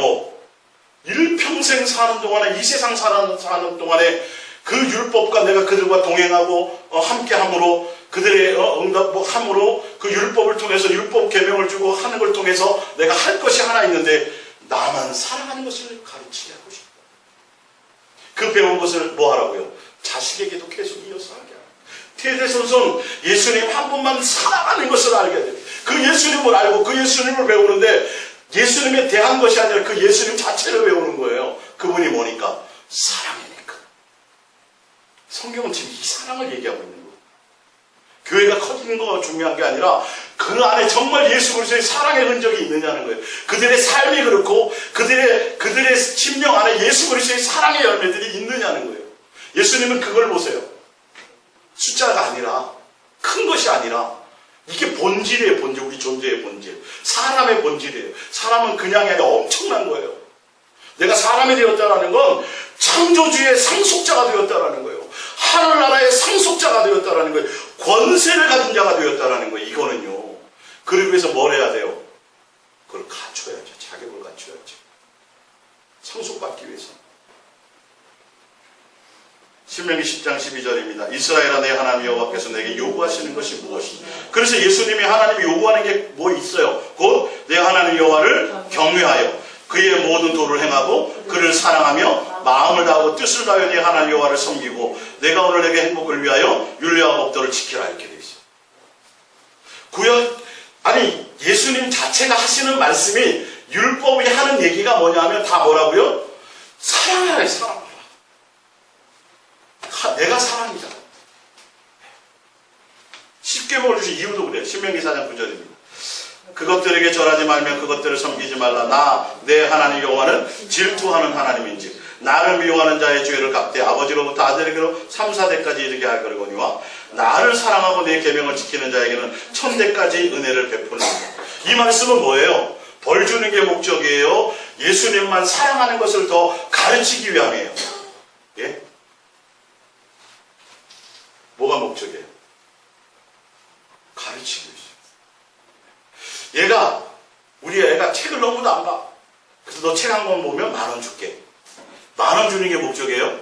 일평생 사는 동안에, 이 세상 사는 동안에 그 율법과 내가 그들과 동행하고 함께 함으로, 그들의 함으로 그 율법을 통해서 율법 계명을 주고 하는 걸 통해서 내가 할 것이 하나 있는데, 나만 사랑하는 것을 가르치게 하고 싶다. 그 배운 것을 뭐 하라고요? 자식에게도 계속 이어서 하게 하라. 대대손손 예수님 한 분만 사랑하는 것을 알게 돼요. 그 예수님을 알고 그 예수님을 배우는데, 예수님에 대한 것이 아니라 그 예수님 자체를 배우는 거예요. 그분이 뭐니까? 사랑이니까. 성경은 지금 이 사랑을 얘기하고 있는 거예요. 교회가 커지는 거가 중요한 게 아니라 그 안에 정말 예수 그리스도의 사랑의 흔적이 있느냐는 거예요. 그들의 삶이 그렇고 그들의 심령 안에 예수 그리스도의 사랑의 열매들이 있느냐는 거예요. 예수님은 그걸 보세요. 숫자가 아니라, 큰 것이 아니라, 이게 본질이에요. 본질. 우리 존재의 본질. 사람의 본질이에요. 사람은 그냥이 아니라 엄청난 거예요. 내가 사람이 되었다는 건 창조주의 상속자가 되었다는 거예요. 하늘나라의 상속자가 되었다는 거예요. 권세를 가진 자가 되었다는 거예요. 이거는요. 그러기 위해서 뭘 해야 돼요? 그걸 갖춰야죠. 자격을 갖춰야죠. 상속받기 위해서. 신명기 10장 12절입니다. 이스라엘아, 내 하나님 여호와께서 내게 요구하시는 것이 무엇이냐. 그래서 예수님이 하나님이 요구하는 게 뭐 있어요? 곧 내 하나님 여호와를 경외하여 그의 모든 도를 행하고 그를 사랑하며 마음을 다하고 뜻을 다하여 내 하나님 여호와를 섬기고 내가 오늘 내게 행복을 위하여 율례와 법도를 지키라. 이렇게 되어 있어요. 예수님 자체가 하시는 말씀이, 율법이 하는 얘기가 뭐냐 하면 다 뭐라고요? 사랑하라. 사랑. 내가 사랑이다. 십계명을 주신 이유도 그래요. 신명기 4장 9절입니다. 그것들에게 절하지 말며 그것들을 섬기지 말라. 나 내 하나님 여호와는 질투하는 하나님인즉 나를 미워하는 자의 죄를 갚되 아버지로부터 아들에게로 3, 4대까지 이르게 할 거니와 나를 사랑하고 내 계명을 지키는 자에게는 1000대까지 은혜를 베푸는다. 이 말씀은 뭐예요? 벌 주는 게 목적이에요? 예수님만 사랑하는 것을 더 가르치기 위함이에요. 예? 뭐가 목적이에요? 가르치기 위해서. 우리 애가 책을 너무도 안 봐. 그래서 너 책 한 권 보면 10,000원 줄게. 10,000원 주는 게 목적이에요?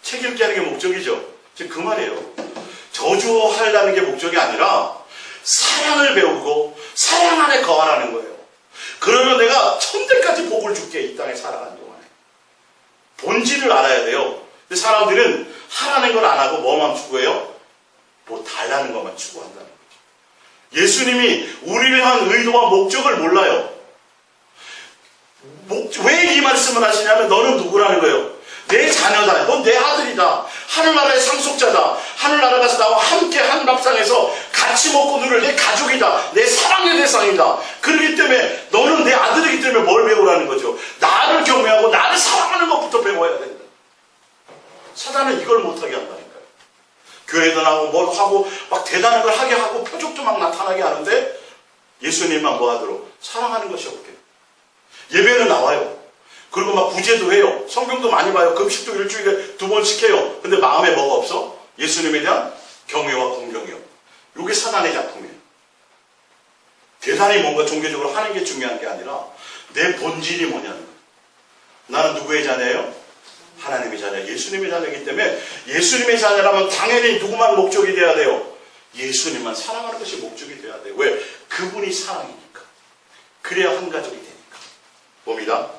책 읽게 하는 게 목적이죠. 지금 그 말이에요. 저주하려는 게 목적이 아니라 사랑을 배우고 사랑 안에 거하라는 거예요. 그러면 내가 1000대까지 복을 줄게. 이 땅에 살아가는 동안에. 본질을 알아야 돼요. 근데 사람들은 하라는 걸 안 하고 뭐만 추구해요? 뭐 달라는 것만 추구한다는 거죠. 예수님이 우리를 한 의도와 목적을 몰라요. 왜 이 말씀을 하시냐면 너는 누구라는 거예요. 내 자녀다. 넌 내 아들이다. 하늘나라의 상속자다. 하늘나라가서 나와 함께 한 밥상에서 같이 먹고 누릴 내 가족이다. 내 사랑의 대상이다. 그렇기 때문에 너는 내 아들이기 때문에 뭘 배우라는 거죠. 나를 경외하고 나를 사랑하는 것부터 배워야 된다. 사단은 이걸 못하게 한다니까요. 교회도 나오고 뭘 하고 막 대단한 걸 하게 하고 표적도 막 나타나게 하는데 예수님만 뭐 하도록 사랑하는 것이 없게. 예배는 나와요. 그리고 막 구제도 해요. 성경도 많이 봐요. 금식도 일주일에 2번씩 해요. 근데 마음에 뭐가 없어? 예수님에 대한 경외와 공경이요. 이게 사단의 작품이에요. 대단히 뭔가 종교적으로 하는 게 중요한 게 아니라 내 본질이 뭐냐는 거예요. 나는 누구의 자녀예요? 하나님의 자녀, 예수님의 자녀이기 때문에 예수님의 자녀라면 당연히 누구만 목적이 돼야 돼요? 예수님만 사랑하는 것이 목적이 돼야 돼요. 왜? 그분이 사랑이니까. 그래야 한 가족이 되니까. 봅니다.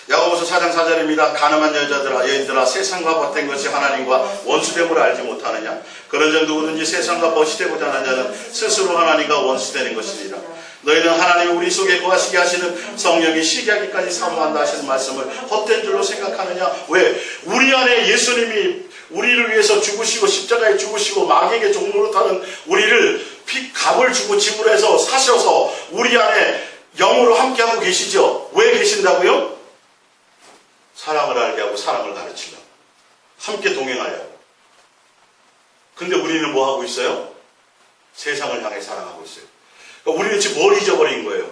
야고보서 4장 4절입니다. 가늠한 여자들아 여인들아 세상과 벗된 것이 하나님과 원수됨을 알지 못하느냐. 그런 자 누구든지 세상과 벗이 되고자 하는 자는 스스로 하나님과 원수되는 것이니라. 너희는 하나님이 우리 속에 거하시게 하시는 성령이 시기하기까지 사모한다 하시는 말씀을 헛된 줄로 생각하느냐. 왜? 우리 안에 예수님이 우리를 위해서 죽으시고 십자가에 죽으시고 마귀에게 종노릇하는 우리를 값을 주고 지불해서 사셔서 우리 안에 영으로 함께하고 계시죠. 왜 계신다고요? 사랑을 알게 하고 사랑을 가르치려고. 함께 동행하려고. 근데 우리는 뭐 하고 있어요? 세상을 향해 살아가고 있어요. 그러니까 우리는 지금 뭘 잊어버린 거예요?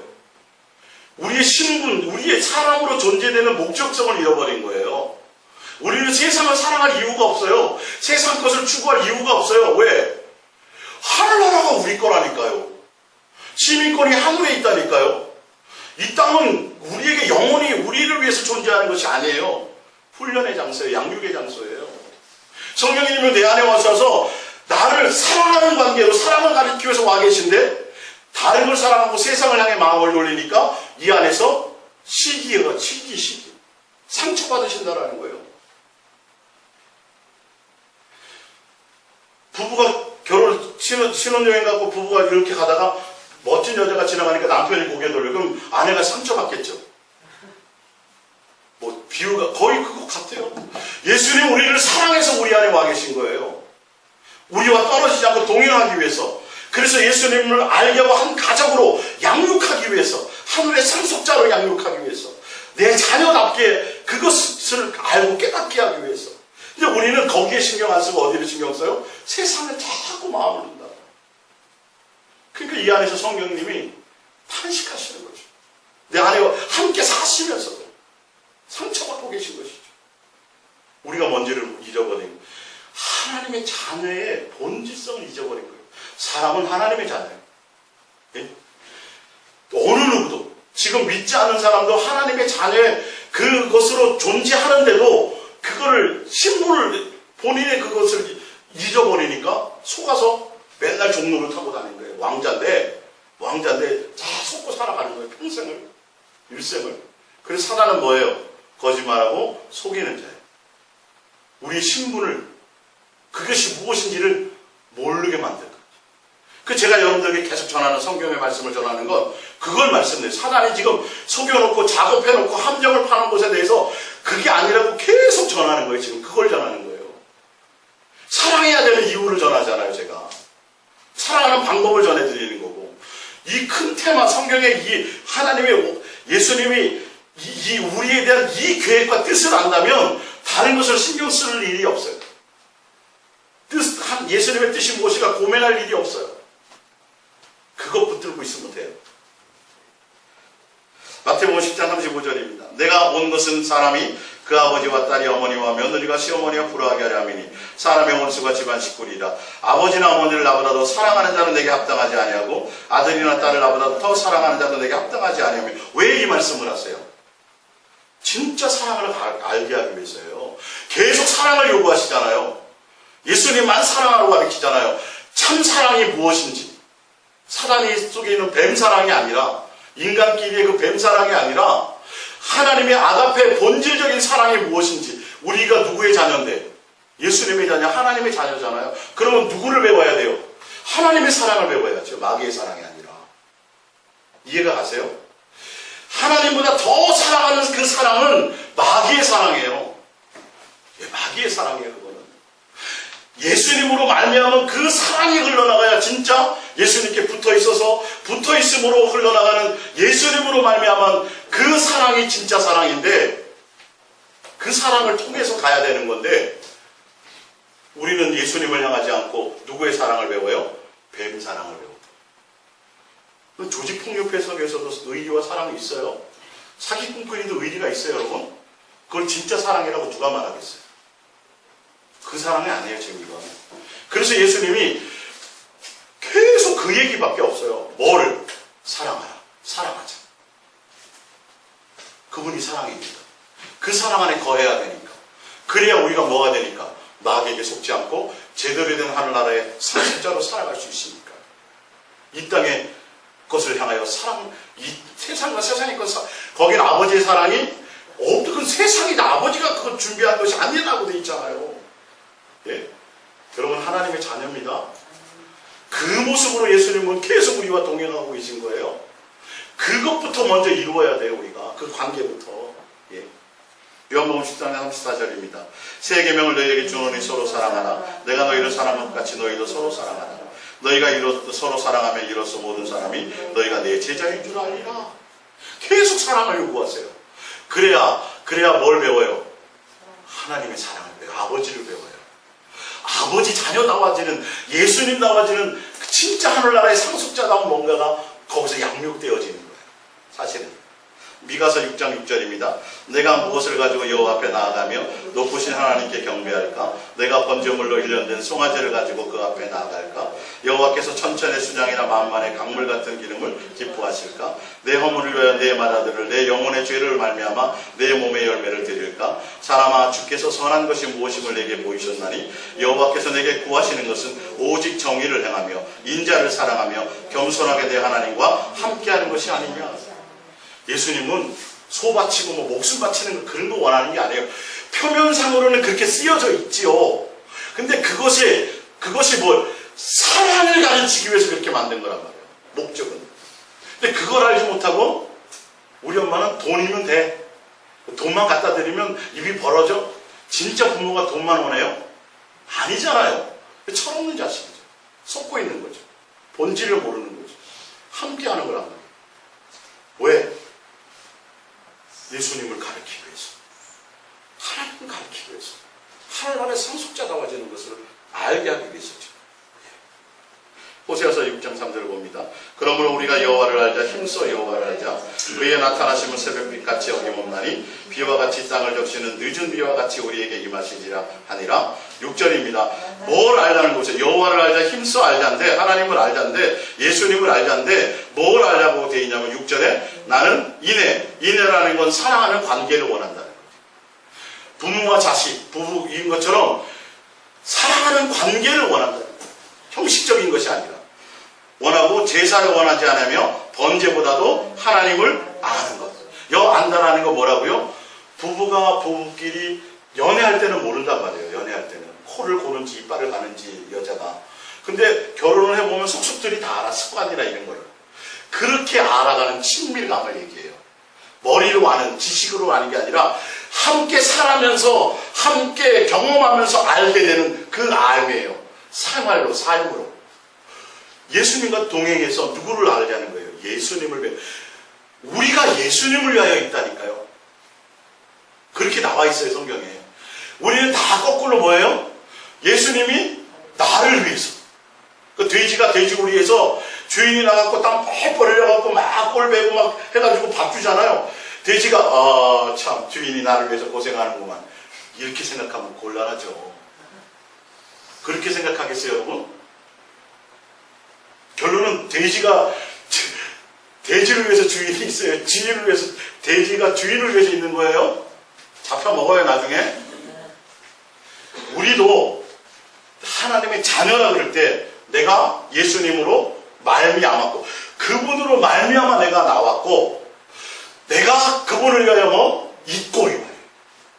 우리의 신분, 우리의 사람으로 존재되는 목적성을 잃어버린 거예요. 우리는 세상을 사랑할 이유가 없어요. 세상 것을 추구할 이유가 없어요. 왜? 하늘나라가 우리 거라니까요. 시민권이 하늘에 있다니까요. 이 땅은 우리에게 영원히 우리를 위해서 존재하는 것이 아니에요. 훈련의 장소예요. 양육의 장소예요. 성령님은 내 안에 와셔서 나를 사랑하는 관계로 사랑을 가르치기 위해서 와 계신데 다른 걸 사랑하고 세상을 향해 마음을 돌리니까 이 안에서 시기 상처받으신다라는 거예요. 부부가 신혼여행 가고 부부가 이렇게 가다가 멋진 여자가 지나가니까 남편이 고개 돌려. 그럼 아내가 상처받겠죠. 뭐 비유가 거의 그거 같아요. 예수님 우리를 사랑해서 우리 안에 와 계신 거예요. 우리와 떨어지지 않고 동행하기 위해서. 그래서 예수님을 알게 하고 한 가족으로 양육하기 위해서. 하늘의 상속자로 양육하기 위해서. 내 자녀답게 그것을 알고 깨닫게 하기 위해서. 근데 우리는 거기에 신경 안 쓰고 어디를 신경 써요? 세상에 자꾸 마음을 둔다. 그러니까 이 안에서 성령님이 탄식하시는 거죠. 내 안에 함께 사시면서 상처받고 계신 것이죠. 우리가 뭔지를 잊어버린 하나님의 자녀의 본질성을 잊어버린 거예요. 사람은 하나님의 자녀예요. 예? 어느 누구도 지금 믿지 않는 사람도 하나님의 자녀의 그것으로 존재하는데도 그거를 신분을 본인의 그것을 잊어버리니까 속아서 맨날 종로를 타고 다니는 거예요. 왕자인데 다 속고 살아가는 거예요. 평생을, 일생을. 그래서 사단은 뭐예요? 거짓말하고 속이는 자예요. 우리의 신분을 그것이 무엇인지를 모르게 만드는 거예요. 그 제가 여러분들에게 계속 전하는 성경의 말씀을 전하는 건 그걸 말씀드려요. 사단이 지금 속여놓고 작업해놓고 함정을 파는 것에 대해서 그게 아니라고 계속 전하는 거예요. 지금 그걸 전하는 거예요. 사랑해야 되는 이유를 전하잖아요. 제가. 사랑하는 방법을 전해드리는 거고 이 큰 테마 성경의 이 하나님의 예수님이 이 우리에 대한 이 계획과 뜻을 안다면 다른 것을 신경 쓸 일이 없어요. 예수님의 뜻이 무엇인가 고민할 일이 없어요. 그것 붙들고 있으면 돼요. 마태복음 10장 35절입니다. 내가 온 것은 사람이 그 아버지와 딸이 어머니와 며느리가 시어머니와 부러하게 하려 함이니 사람의 원수가 집안 식구리라. 아버지나 어머니를 나보다 더 사랑하는 자는 내게 합당하지 아니하고 아들이나 딸을 나보다 더 사랑하는 자는 내게 합당하지 아니하며. 왜 이 말씀을 하세요? 진짜 사랑을 알게 하기 위해서예요. 계속 사랑을 요구하시잖아요. 예수님만 사랑하라고 가르치잖아요. 참 사랑이 무엇인지. 사단이 속에 있는 뱀사랑이 아니라 인간끼리의 그 뱀사랑이 아니라 하나님의 아가페 본질적인 사랑이 무엇인지, 우리가 누구의 자녀인데? 예수님의 자녀, 하나님의 자녀잖아요. 그러면 누구를 배워야 돼요? 하나님의 사랑을 배워야죠. 마귀의 사랑이 아니라. 이해가 가세요? 하나님보다 더 사랑하는 그 사랑은 마귀의 사랑이에요. 예, 마귀의 사랑이에요. 그거는 예수님으로 말미암은 그 사랑이 흘러나가야 진짜 예수님께 붙어있음으로 흘러나가는 예수님으로 말미암은 그 사랑이 진짜 사랑인데, 그 사랑을 통해서 가야 되는 건데, 우리는 예수님을 향하지 않고 누구의 사랑을 배워요? 뱀 사랑을 배워요. 조직폭력 해석에서도 의리와 사랑이 있어요. 사기꾼끼리도 의리가 있어요, 여러분. 그걸 진짜 사랑이라고 누가 말하겠어요? 그 사랑이 아니에요, 지금 이거. 그래서 예수님이 계속 그 얘기밖에 없어요. 뭐를? 사랑하라. 사랑하자. 그분이 사랑입니다. 그 사랑 안에 거해야 되니까. 그래야 우리가 뭐가 되니까? 마귀에게 속지 않고 제대로 된 하늘나라의 상속자로 살아갈 수 있으니까. 이 땅의 것을 향하여 사랑, 이 세상과 세상의 것, 거긴 아버지의 사랑이 어떻게 세상이다. 아버지가 그걸 준비한 것이 아니라고 돼 있잖아요. 예? 여러분, 하나님의 자녀입니다. 그 모습으로 예수님은 계속 우리와 동행하고 계신 거예요. 그것부터 먼저 이루어야 돼요, 우리가. 그 관계부터. 예. 요한복음 14장 34절입니다. 새 계명을 너희에게 주노니 서로 사랑하라. 내가 너희를 사랑한 것 같이 너희도 서로 사랑하라. 너희가 서로 사랑하면 이로써 모든 사람이 너희가 내 제자인 줄 알리라. 계속 사랑을 요구하세요. 그래야 뭘 배워요? 하나님의 사랑을 배워요. 아버지를 배워요. 아버지 자녀다워지는, 예수님다워지는 진짜 하늘나라의 상속자다운 뭔가가 거기서 양육되어지는 거예요. 사실은. 미가서 6장 6절입니다. 내가 무엇을 가지고 여호와 앞에 나아가며 높으신 하나님께 경배할까? 내가 번제물로 일련된 송아지를 가지고 그 앞에 나아갈까? 여호와께서 천천의 수장이나 만만의 강물 같은 기름을 기뻐하실까? 내 허물을 위하여 내 맏아들을, 내 영혼의 죄를 말미암아 내 몸의 열매를 드릴까? 사람아, 주께서 선한 것이 무엇임을 내게 보이셨나니 여호와께서 내게 구하시는 것은 오직 정의를 행하며 인자를 사랑하며 겸손하게 내 하나님과 함께하는 것이 아니냐. 예수님은 소 바치고 목숨 바치는 거 그런 거 원하는 게 아니에요. 표면상으로는 그렇게 쓰여져 있지요. 근데 그것이 뭘 사랑을 가르치기 위해서 그렇게 만든 거란 말이에요. 목적은. 근데 그걸 알지 못하고 우리 엄마는 돈이면 돼. 돈만 갖다 드리면 입이 벌어져. 진짜 부모가 돈만 원해요? 아니잖아요. 철없는 자식이죠. 속고 있는 거죠. 본질을 모르는 거죠. 함께하는 거란 말이에요. 왜? 예수님을 가르치기 위해서, 하나님을 가르치기 위해서, 하나님의 상속자다워지는 것을 알게 하기 위해서죠. 호세아서 6장 3절을 봅니다. 그러므로 우리가 여호와를 알자. 힘써 여호와를 알자. 그의 나타나심은 새벽빛같이 어김없나니 비와 같이 땅을 적시는 늦은 비와 같이 우리에게 임하시리라 하니라. 6절입니다. 뭘 알자는 거죠? 여호와를 알자, 힘써 알자인데, 하나님을 알자인데, 예수님을 알자인데 뭘 알자고 되어 있냐면 6절에 나는 인애라는 건 사랑하는 관계를 원한다는 거죠. 부모와 자식, 부부인 것처럼 사랑하는 관계를 원한다는 거죠. 형식적인 것이 아니라. 원하고 제사를 원하지 않으며 번제보다도 하나님을 아는 것. 안다라는 거 뭐라고요? 부부가 부부끼리 연애할 때는 모른단 말이에요. 연애할 때는 코를 고는지 이빨을 가는지 여자가. 근데 결혼을 해보면 속속들이 다 알아. 습관이나 이런 거를. 그렇게 알아가는 친밀감을 얘기해요. 머리로 아는, 지식으로 아는 게 아니라 함께 살아면서 함께 경험하면서 알게 되는 그 알이에요. 생활로, 삶으로. 예수님과 동행해서 누구를 알자는 거예요? 예수님을. 우리가 예수님을 위하여 있다니까요. 그렇게 나와 있어요, 성경에. 우리는 다 거꾸로 뭐예요? 예수님이 나를 위해서. 그 돼지가 돼지우리에서 주인이 나가고 땅 빽 버려갖고 막 꼴배고 막 해가지고 밥 주잖아요. 돼지가 참 주인이 나를 위해서 고생하는구만. 이렇게 생각하면 곤란하죠. 그렇게 생각하겠어요, 여러분? 결론은 돼지를 위해서 주인이 있어요. 주인을 위해서, 돼지가 주인을 위해서 있는 거예요. 잡혀 먹어요, 나중에. 우리도 하나님의 자녀라 그럴 때 내가 예수님으로 말미암았고, 그분으로 말미암아 내가 나왔고, 내가 그분을 위하여 잊고 있는 거예요.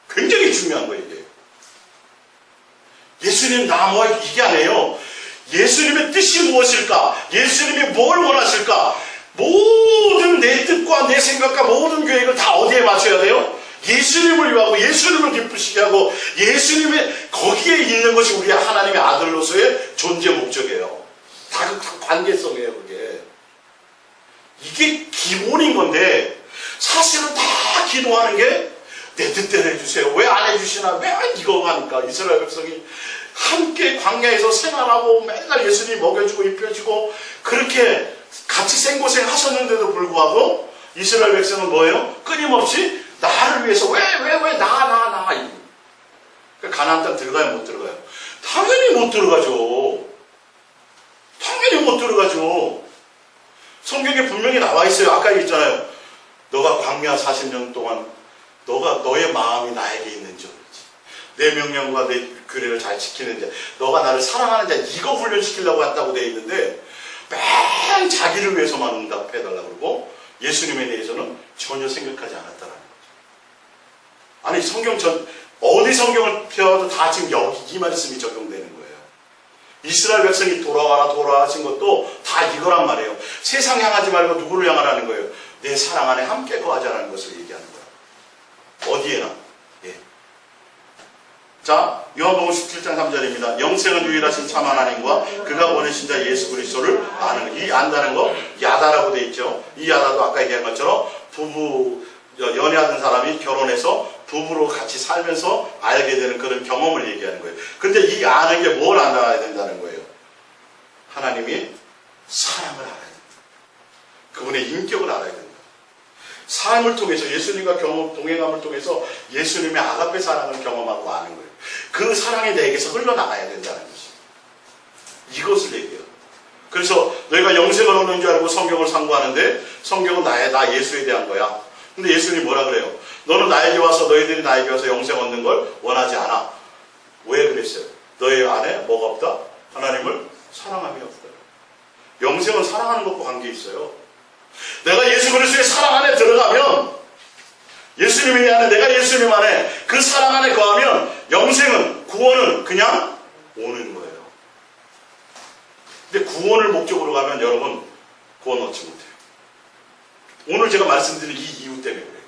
굉장히 중요한 거예요, 이게. 예수님 나 이게 아니에요. 예수님의 뜻이 무엇일까? 예수님이 뭘 원하실까? 모든 내 뜻과 내 생각과 모든 계획을 다 어디에 맞춰야 돼요? 예수님을 위하고 예수님을 기쁘시게 하고 예수님의 거기에 있는 것이 우리 하나님의 아들로서의 존재 목적이에요. 다 관계성이에요, 그게. 이게 기본인 건데 사실은 다 기도하는 게 내 뜻대로 해주세요. 왜 안 해주시나? 왜 이거 하니까 이스라엘 백성이 함께 광야에서 생활하고 맨날 예수님 먹여주고 입혀주고 그렇게 같이 생고생 하셨는데도 불구하고 이스라엘 백성은 뭐예요? 끊임없이 나를 위해서 왜 나 가나안 땅 들어가요? 못 들어가요? 당연히 못 들어가죠. 당연히 못 들어가죠. 성경에 분명히 나와 있어요. 아까 얘기했잖아요. 너가 광야 40년 동안 너의 마음이 나에게 있는지 내 명령과 내 규례를 잘 지키는 자, 너가 나를 사랑하는 자, 이거 훈련시키려고 한다고 되어 있는데 맨 자기를 위해서만 응답해달라고 그러고 예수님에 대해서는 전혀 생각하지 않았다라는 거죠. 아니 성경 어디 성경을 펴도 다 지금 여기 이 말씀이 적용되는 거예요. 이스라엘 백성이 돌아와라 하신 것도 다 이거란 말이에요. 세상 향하지 말고 누구를 향하라는 거예요? 내 사랑 안에 함께 거하자라는 것을 얘기하는 거예요. 어디에나. 예. 자, 요한복음 17장 3절입니다. 영생은 유일하신 참 하나님과 그가 보내신 자 예수 그리스도를 아는 것. 이 안다는 거 야다라고 돼 있죠. 이 야다도 아까 얘기한 것처럼 부부 연애하는 사람이 결혼해서 부부로 같이 살면서 알게 되는 그런 경험을 얘기하는 거예요. 근데 이 아는 게 뭘 알아야 된다는 거예요? 하나님이 사랑을 알아야 된다. 그분의 인격을 알아야 된다. 삶을 통해서 예수님과 동행함을 통해서 예수님의 아가페 사랑을 경험하고 아는 거예요. 그 사랑이 내게서 흘러나가야 된다는 것이 이것을 얘기해요. 그래서 너희가 영생을 얻는 줄 알고 성경을 상고하는데 성경은 나 예수에 대한 거야. 근데 예수님이 뭐라 그래요? 너는 나에게 와서 너희들이 나에게 와서 영생 얻는 걸 원하지 않아. 왜 그랬어요? 너희 안에 뭐가 없다? 하나님을 사랑함이 없다. 영생은 사랑하는 것과 관계 있어요. 내가 예수 그리스도의 사랑 안에 들어가면 예수님이 안에 내가 예수님 안에 그 사랑 안에 거하면 영생은 구원은 그냥 오는 거예요. 근데 구원을 목적으로 가면 여러분 구원 얻지 못해요. 오늘 제가 말씀드린 이 이유 때문에 그래요.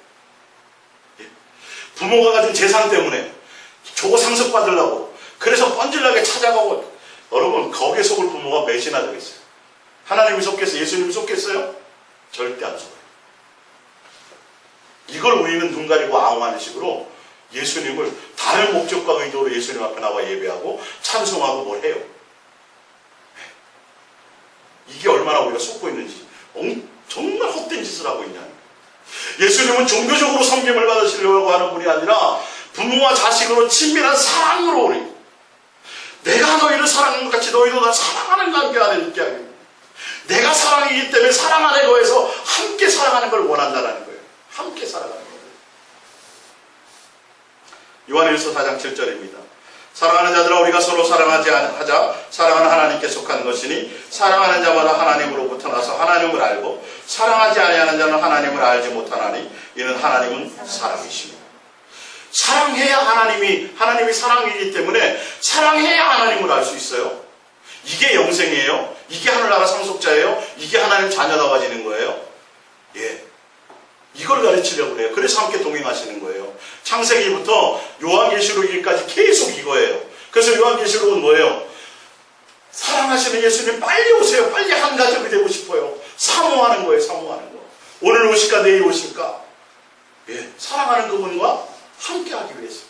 예? 부모가 가진 재산 때문에 조고 상속 받으려고 그래서 뻔질나게 찾아가고 여러분 거기에 속을 부모가 몇이나 되겠어요? 하나님이 속겠어요? 예수님이 속겠어요? 절대 안 속아요. 이걸 우리는 눈 가리고 아웅하는 식으로 예수님을 다른 목적과 의도로 예수님 앞에 나와 예배하고 찬송하고 뭘 해요. 이게 얼마나 우리가 속고 있는지 정말 헛된 짓을 하고 있냐. 예수님은 종교적으로 섬김을 받으시려고 하는 분이 아니라 부모와 자식으로 친밀한 사랑으로 우리 내가 너희를 사랑하는 것 같이 너희도 나 사랑하는 관계 안에 있게 하겠다. 내가 사랑이기 때문에 사랑 안에 거해서 함께 사랑하는 걸 원한다는 거예요. 함께 살아가는 거예요. 요한일서 4장 7절입니다. 사랑하는 자들아 우리가 서로 사랑하지 하자. 사랑은 하나님께 속한 것이니 사랑하는 자마다 하나님으로부터 나서 하나님을 알고 사랑하지 아니하는 자는 하나님을 알지 못하나니 이는 하나님은 사랑이십니다. 사랑해야 하나님이 사랑이기 때문에 사랑해야 하나님을 알 수 있어요. 이게 영생이에요. 이게 하늘나라 상속자예요. 이게 하나님 자녀가 가지는 거예요. 예, 이걸 가르치려고 그래요. 그래서 함께 동행하시는 거예요. 창세기부터 요한계시록까지 계속 이거예요. 그래서 요한계시록은 뭐예요? 사랑하시는 예수님 빨리 오세요. 빨리 한 가족이 되고 싶어요. 사모하는 거예요. 사모하는 거. 오늘 오실까 내일 오실까. 예, 사랑하는 그분과 함께하기 위해서.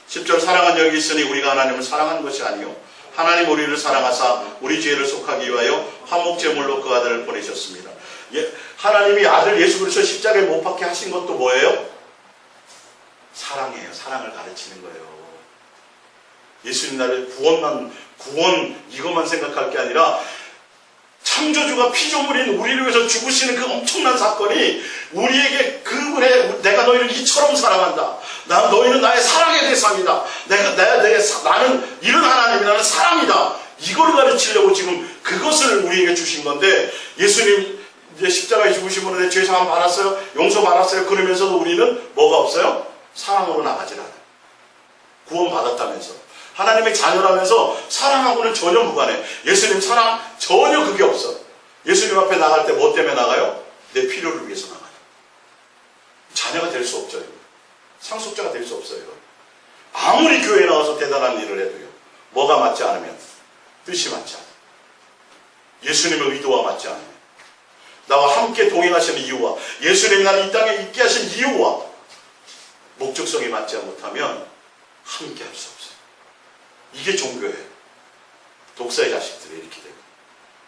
10절 사랑은 여기 있으니 우리가 하나님을 사랑하는 것이 아니요 하나님 우리를 사랑하사 우리 죄를 속하기 위하여 화목제물로 그 아들을 보내셨습니다. 예, 하나님이 아들 예수 그리스도 십자가에 못 박게 하신 것도 뭐예요? 사랑이에요. 사랑을 가르치는 거예요. 예수님 나를 구원 이것만 생각할 게 아니라 창조주가 피조물인 우리를 위해서 죽으시는 그 엄청난 사건이 우리에게 그분의 내가 너희를 이처럼 사랑한다. 너희는 나의 사랑의 대상이다. 나는 이런 하나님이 나는 사랑이다. 이걸 가르치려고 지금 그것을 우리에게 주신 건데 예수님 이제 십자가에 죽으심으로 내 죄사함 받았어요. 용서 받았어요. 그러면서도 우리는 뭐가 없어요? 사랑으로 나가질 않아요. 구원 받았다면서. 하나님의 자녀라면서 사랑하고는 전혀 무관해. 예수님 사랑 전혀 그게 없어. 예수님 앞에 나갈 때 뭐 때문에 나가요? 내 필요를 위해서 나가요. 자녀가 될 수 없죠. 상속자가 될 수 없어요. 아무리 교회에 나와서 대단한 일을 해도요. 뭐가 맞지 않으면, 뜻이 맞지 않아요. 예수님의 의도와 맞지 않아요. 나와 함께 동행하시는 이유와 예수님이 나를 이 땅에 있게 하신 이유와 목적성이 맞지 못하면 함께 할 수 없어요. 이게 종교예요. 독사의 자식들이 이렇게 되고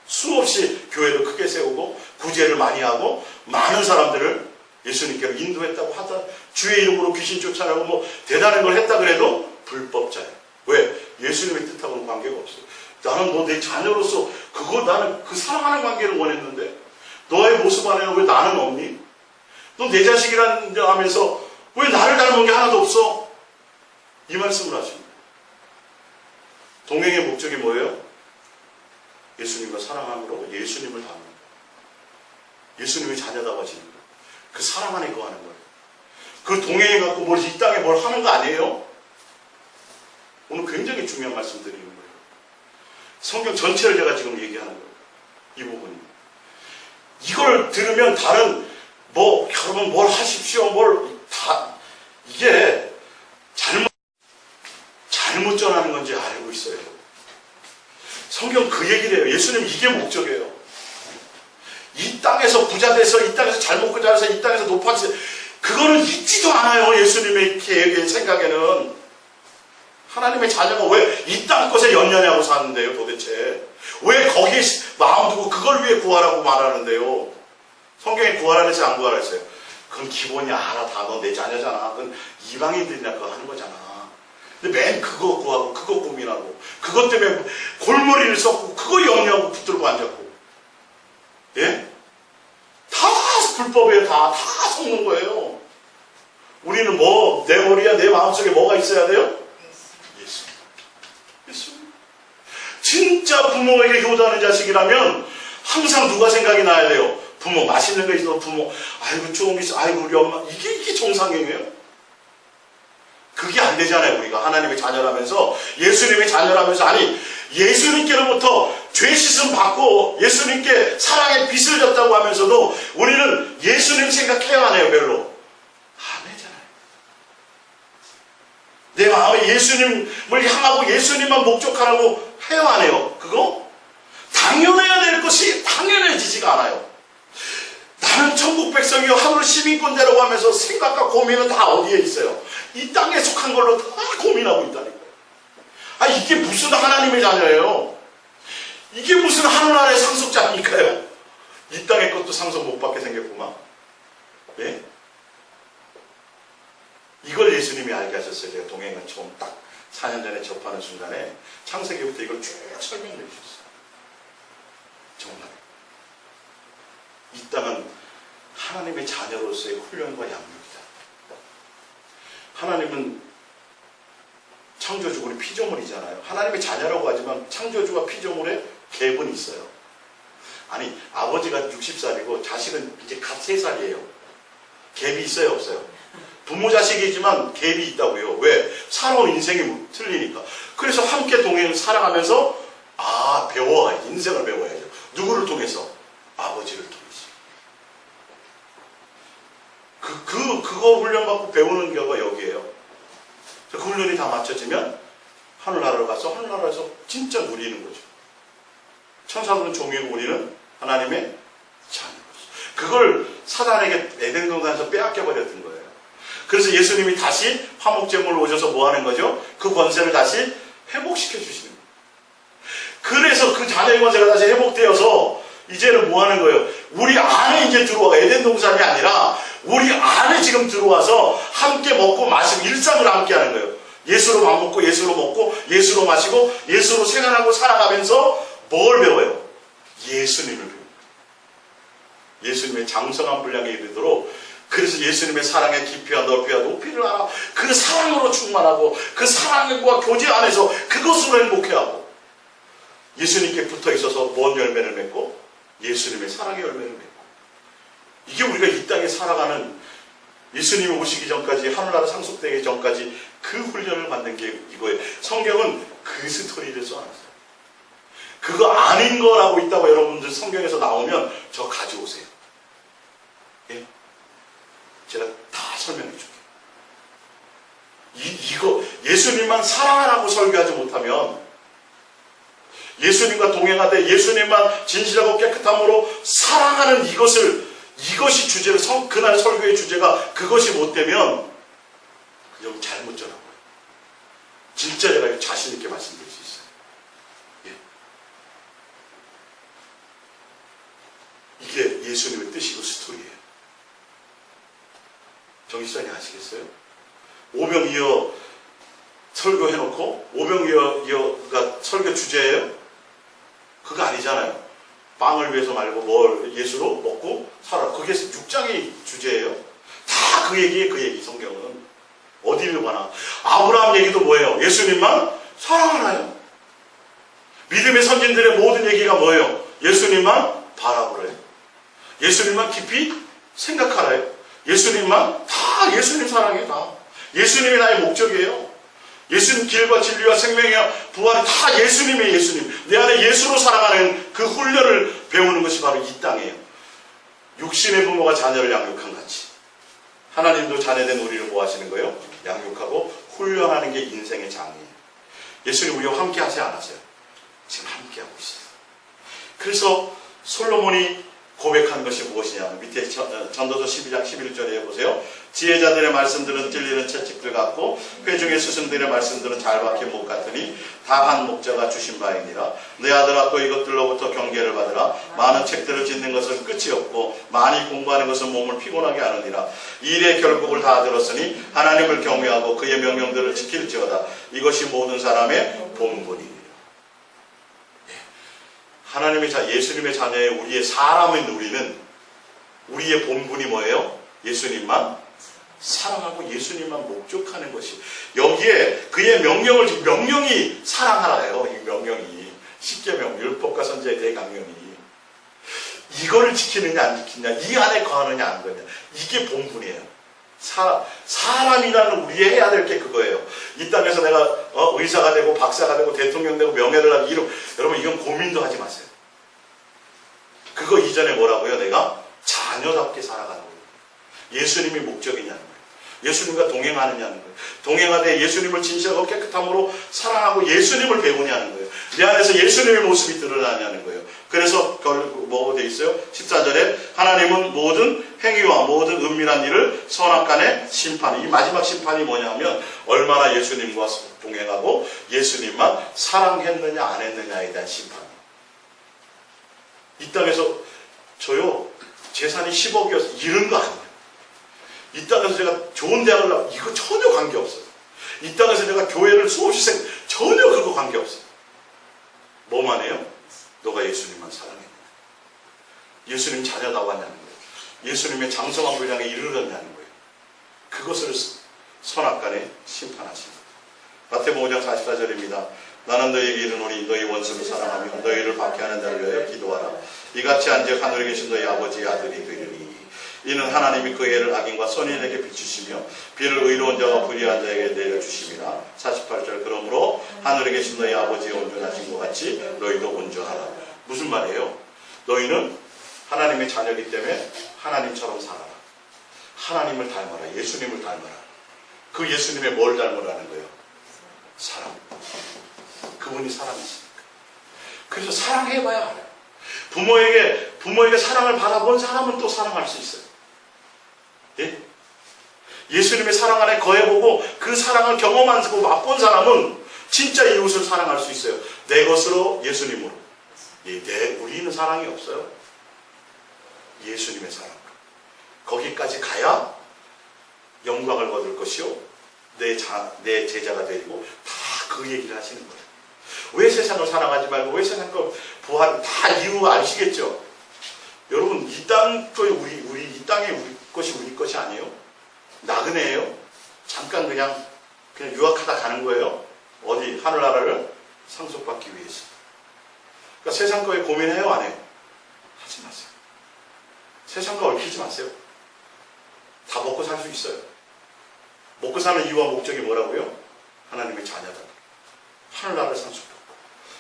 수없이 교회를 크게 세우고 구제를 많이 하고 많은 사람들을 예수님께로 인도했다고 하다 주의 이름으로 귀신 쫓아내고 뭐 대단한 걸 했다 그래도 불법자예요. 왜? 예수님의 뜻하고는 관계가 없어요. 나는 너 내 자녀로서 나는 그 사랑하는 관계를 원했는데 너의 모습 안에는 왜 나는 없니? 너 내 자식이라는 하면서 왜 나를 닮은 게 하나도 없어? 이 말씀을 하십니다. 동행의 목적이 뭐예요? 예수님과 사랑함으로 예수님을 닮는 거예요. 예수님의 자녀다고 하시는 거예요. 그 사랑 안에 거하는 거예요. 그 동행해 갖고 이 땅에 뭘 하는 거 아니에요? 오늘 굉장히 중요한 말씀 드리는 거예요. 성경 전체를 제가 지금 얘기하는 거예요. 이 부분이. 이걸 들으면 다른 여러분 뭘 하십시오 이게 잘못 전하는 건지 알고 있어요. 성경 그 얘기를 해요. 예수님 이게 목적이에요. 이 땅에서 부자 돼서 이 땅에서 잘 먹고 잘해서 이 땅에서 높아져서 그거는 있지도 않아요. 예수님의 계획의 생각에는. 하나님의 자녀가 왜 이 땅 것에 연연하고 사는데요 도대체. 왜 거기에 마음 두고 그걸 위해 구하라고 말하는데요. 성경에 구하라 했어요? 안 구하라 했어요? 그건 기본이 알아. 다 너 내 자녀잖아. 그건 이방인들이나 그거 하는 거잖아. 근데 맨 그거 구하고 그거 고민하고 그것 때문에 골머리를 썩고 그거 염려하고 붙들고 앉았고 예? 다 불법이에요. 다 속는 거예요. 우리는 내 머리야 내 마음속에 뭐가 있어야 돼요? 예수. 진짜 부모에게 효도하는 자식이라면 항상 누가 생각이 나야 돼요? 부모 맛있는 거 있어. 부모 아이고 좋은 게 있어. 아이고 우리 엄마. 이게 정상이에요. 그게 안 되잖아요. 우리가 하나님의 자녀라면서 예수님의 자녀라면서 아니 예수님께로부터 죄 씻음 받고 예수님께 사랑의 빚을 졌다고 하면서도 우리는 예수님 생각해야 하네요. 별로 안 되잖아요. 내 마음에 예수님을 향하고 예수님만 목적하라고 해야 하네요. 그거 당연해야 될 것이 당연해지지가 않아요. 나는 천국 백성이요 하늘 시민권자라고 하면서 생각과 고민은 다 어디에 있어요? 이 땅에 속한 걸로 다 고민하고 있다니까요. 이게 무슨 하나님의 자녀예요? 이게 무슨 하늘나라의 상속자입니까요? 이 땅의 것도 상속 못 받게 생겼구만. 예? 이걸 예수님이 알게 하셨어요. 제가 동행을 처음 딱 4년 전에 접하는 순간에 창세기부터 이걸 쭉 설명해 주셨어요. 정말 이 땅은 하나님의 자녀로서의 훈련과 양육이다. 하나님은 창조주, 우리 피조물이잖아요. 하나님의 자녀라고 하지만 창조주와 피조물에 갭은 있어요. 아니 아버지가 60살이고 자식은 이제 갓 3살이에요. 갭이 있어요 없어요? 부모 자식이지만 갭이 있다고요. 왜? 살아온 인생이 틀리니까. 그래서 함께 동행 살아가면서 배워야 인생을 배워야죠. 누구를 통해서? 아버지를 통해서. 그거 훈련받고 배우는 경우가 여기에요. 그 훈련이 다 맞춰지면 하늘나라로 가서 하늘나라에서 진짜 누리는 거죠. 천사들은 종이고 우리는 하나님의 자녀로서. 그걸 사단에게 에덴 동산에서 빼앗겨 버렸던 거예요. 그래서 예수님이 다시 화목제물로 오셔서 뭐 하는 거죠? 그 권세를 다시 회복시켜 주시는 거예요. 그래서 그 자녀의 권세가 다시 회복되어서 이제는 뭐 하는 거예요? 우리 안에 이제 들어와. 에덴 동산이 아니라 우리 안에 지금 들어와서 함께 먹고 마시고 일상을 함께 하는 거예요. 예수로 밥 먹고 예수로 먹고 예수로 마시고 예수로 생활하고 살아가면서 뭘 배워요? 예수님을 배워요. 예수님의 장성한 분량에 이르도록. 그래서 예수님의 사랑의 깊이와 넓이와 높이를 알아 그 사랑으로 충만하고 그 사랑과 교제 안에서 그것으로 행복해하고 예수님께 붙어 있어서 뭔 열매를 맺고? 예수님의 사랑의 열매를 맺고 이게 우리가 이 땅에 살아가는 예수님이 오시기 전까지, 하늘나라 상속되기 전까지 그 훈련을 만든 게 이거예요. 성경은 그 스토리를 써놨어요. 그거 아닌 거라고 있다고 여러분들 성경에서 나오면 저 가져오세요. 예? 제가 다 설명해 줄게요. 이거 예수님만 사랑하라고 설교하지 못하면, 예수님과 동행하되 예수님만 진실하고 깨끗함으로 사랑하는 이것이 주제로, 그날 설교의 주제가 그것이 못 되면 좀 잘못 전하고요. 진짜 제가 자신 있게 말씀드릴 수 있어요. 예. 이게 예수님의 뜻이고 스토리예요. 정신장이 아시겠어요? 오병이어 설교해놓고 오병이어가 설교 주제예요? 그거 아니잖아요. 빵을 위해서 말고 뭘 예수로 먹고 살아. 그게 6장의 주제예요. 다 그 얘기예요. 그 얘기. 성경은 어디를 봐나. 아브라함 얘기도 뭐예요? 예수님만 사랑하나요? 믿음의 선진들의 모든 얘기가 뭐예요? 예수님만 바라보래요. 예수님만 깊이 생각하래요. 예수님만, 다 예수님 사랑해. 다 예수님이 나의 목적이에요. 예수님 길과 진리와 생명이와 부활은 다 예수님의 예수님. 내 안에 예수로 살아가는 그 훈련을 배우는 것이 바로 이 땅이에요. 육신의 부모가 자녀를 양육한 같이 하나님도 자녀된 우리를 뭐 하시는 거예요? 양육하고 훈련하는 게 인생의 장이에요. 예수님 우리와 함께 하지 않았어요? 지금 함께 하고 있어요. 그래서 솔로몬이 고백한 것이 무엇이냐? 밑에 전도서 12장 11절에 보세요. 지혜자들의 말씀들은 찔리는 채찍들 같고 회중의 스승들의 말씀들은 잘 박힌 목 같으니 다 한 목자가 주신 바이니라. 내 아들아 또 이것들로부터 경계를 받으라. 많은 책들을 짓는 것은 끝이 없고 많이 공부하는 것은 몸을 피곤하게 하느니라. 일의 결국을 다 들었으니 하나님을 경외하고 그의 명령들을 지킬지어다. 이것이 모든 사람의 본분이니라. 하나님의 예수님의 자녀의 우리의 사람인 우리의 본분이 뭐예요? 예수님만 사랑하고 예수님만 목적하는 것이, 여기에 그의 명령이 사랑하라예요. 이 명령이 십계명, 율법과 선지자의 대강령이 이거를 지키느냐 안 지키느냐, 이 안에 거하느냐 안 거느냐, 이게 본분이에요. 사람이라는 우리의 해야 될 게 그거예요. 이 땅에서 내가 의사가 되고 박사가 되고 대통령 되고 명예를 하고 여러분 이건 고민도 하지 마세요. 그거 이전에 뭐라고요? 내가 자녀답게 살아가는 거예요. 예수님이 목적이냐는 거예요. 예수님과 동행하느냐는 거예요. 동행하되 예수님을 진실하고 깨끗함으로 사랑하고 예수님을 배우냐는 거예요. 내 안에서 예수님의 모습이 드러나냐는 거예요. 그래서 결국 뭐가 되어 있어요? 14절에 하나님은 모든 행위와 모든 은밀한 일을 선악간의 심판, 이 마지막 심판이 뭐냐면 얼마나 예수님과 동행하고 예수님만 사랑했느냐 안 했느냐에 대한 심판. 이 땅에서 저요 재산이 10억이어서 이런 거 아니에요. 이 땅에서 제가 좋은 대학을 나고 이거 전혀 관계없어요. 이 땅에서 제가 교회를 수없이 전혀 그거 관계없어요. 뭐만 해요? 너가 예수님만 사랑했냐, 예수님 자녀다웠냐는 거예요. 예수님의 장성한 분량에 이르렀냐는 거예요. 그것을 선악간에 심판하십니다. 마태복음 5장 44절입니다. 나는 너희에게 이르노니 너희 원수를 사랑하며 너희를 박해하는 자를 위하여 기도하라. 이같이 한즉 하늘에 계신 너희 아버지의 아들이 되리니 이는 하나님이 그 애를 악인과 선인에게 비추시며 비를 의로운 자와 불의한 자에게 내려주심이라. 48절 그러므로 하늘에 계신 너희 아버지의 온전하신 것 같이 너희도 온전하라. 무슨 말이에요? 너희는 하나님의 자녀이기 때문에 하나님처럼 살아라. 하나님을 닮아라. 예수님을 닮아라. 그 예수님의 뭘 닮으라는 거예요? 사랑. 그분이 사랑이시니까. 그래서 사랑해봐야 알아요. 부모에게 사랑을 받아본 사람은 또 사랑할 수 있어요. 예? 예수님의 사랑 안에 거해보고 그 사랑을 경험하고 맛본 사람은 진짜 이웃을 사랑할 수 있어요. 내 것으로 예수님으로. 우리는 사랑이 없어요. 예수님의 사랑. 거기까지 가야 영광을 거둘 것이요 내 제자가 되고 다 그 얘기를 하시는 거예요. 왜 세상을 사랑하지 말고 왜 세상 거 부활 다 이유 아시겠죠? 여러분 이 땅 우리 이 땅에 우리 것이 아니에요. 나그네예요. 잠깐 그냥 유학하다 가는 거예요. 어디 하늘나라를 상속받기 위해서. 그러니까 세상 거에 고민해요 안 해요? 하지 마세요. 세상과 얽히지 마세요. 다 먹고 살 수 있어요. 먹고 사는 이유와 목적이 뭐라고요? 하나님의 자녀다. 하늘나라를 상속받고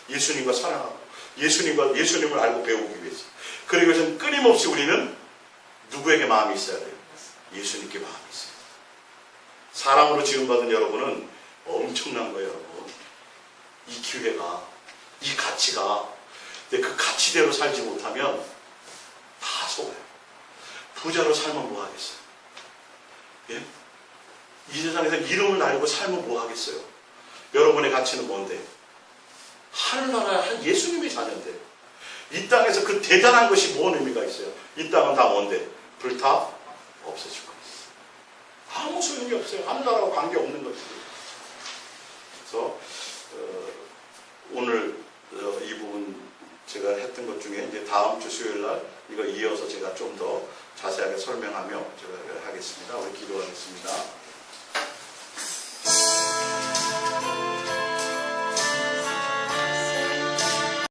예수님과 사랑하고 예수님을 알고 배우기 위해서. 그리고 이것은 끊임없이 우리는 누구에게 마음이 있어야 돼요? 예수님께 마음이 있어요. 사랑으로 지음받은 여러분은 엄청난 거예요, 여러분. 이 기회가, 이 가치가. 근데 그 가치대로 살지 못하면 다 속아요. 부자로 살면 뭐 하겠어요? 예? 이 세상에서 이름을 날리고 살면 뭐 하겠어요? 여러분의 가치는 뭔데? 하늘나라 예수님의 자녀인데, 이 땅에서 그 대단한 것이 뭔 의미가 있어요? 이 땅은 다 뭔데? 불타 없어질 거예요. 아무 소용이 없어요. 하늘나라와 관계없는 것들이. 그래서 오늘 이 부분 제가 했던 것 중에 이제 다음 주 수요일 날 이거 이어서 제가 좀 더 자세하게 설명하며 제가 하겠습니다. 우리 기도하겠습니다.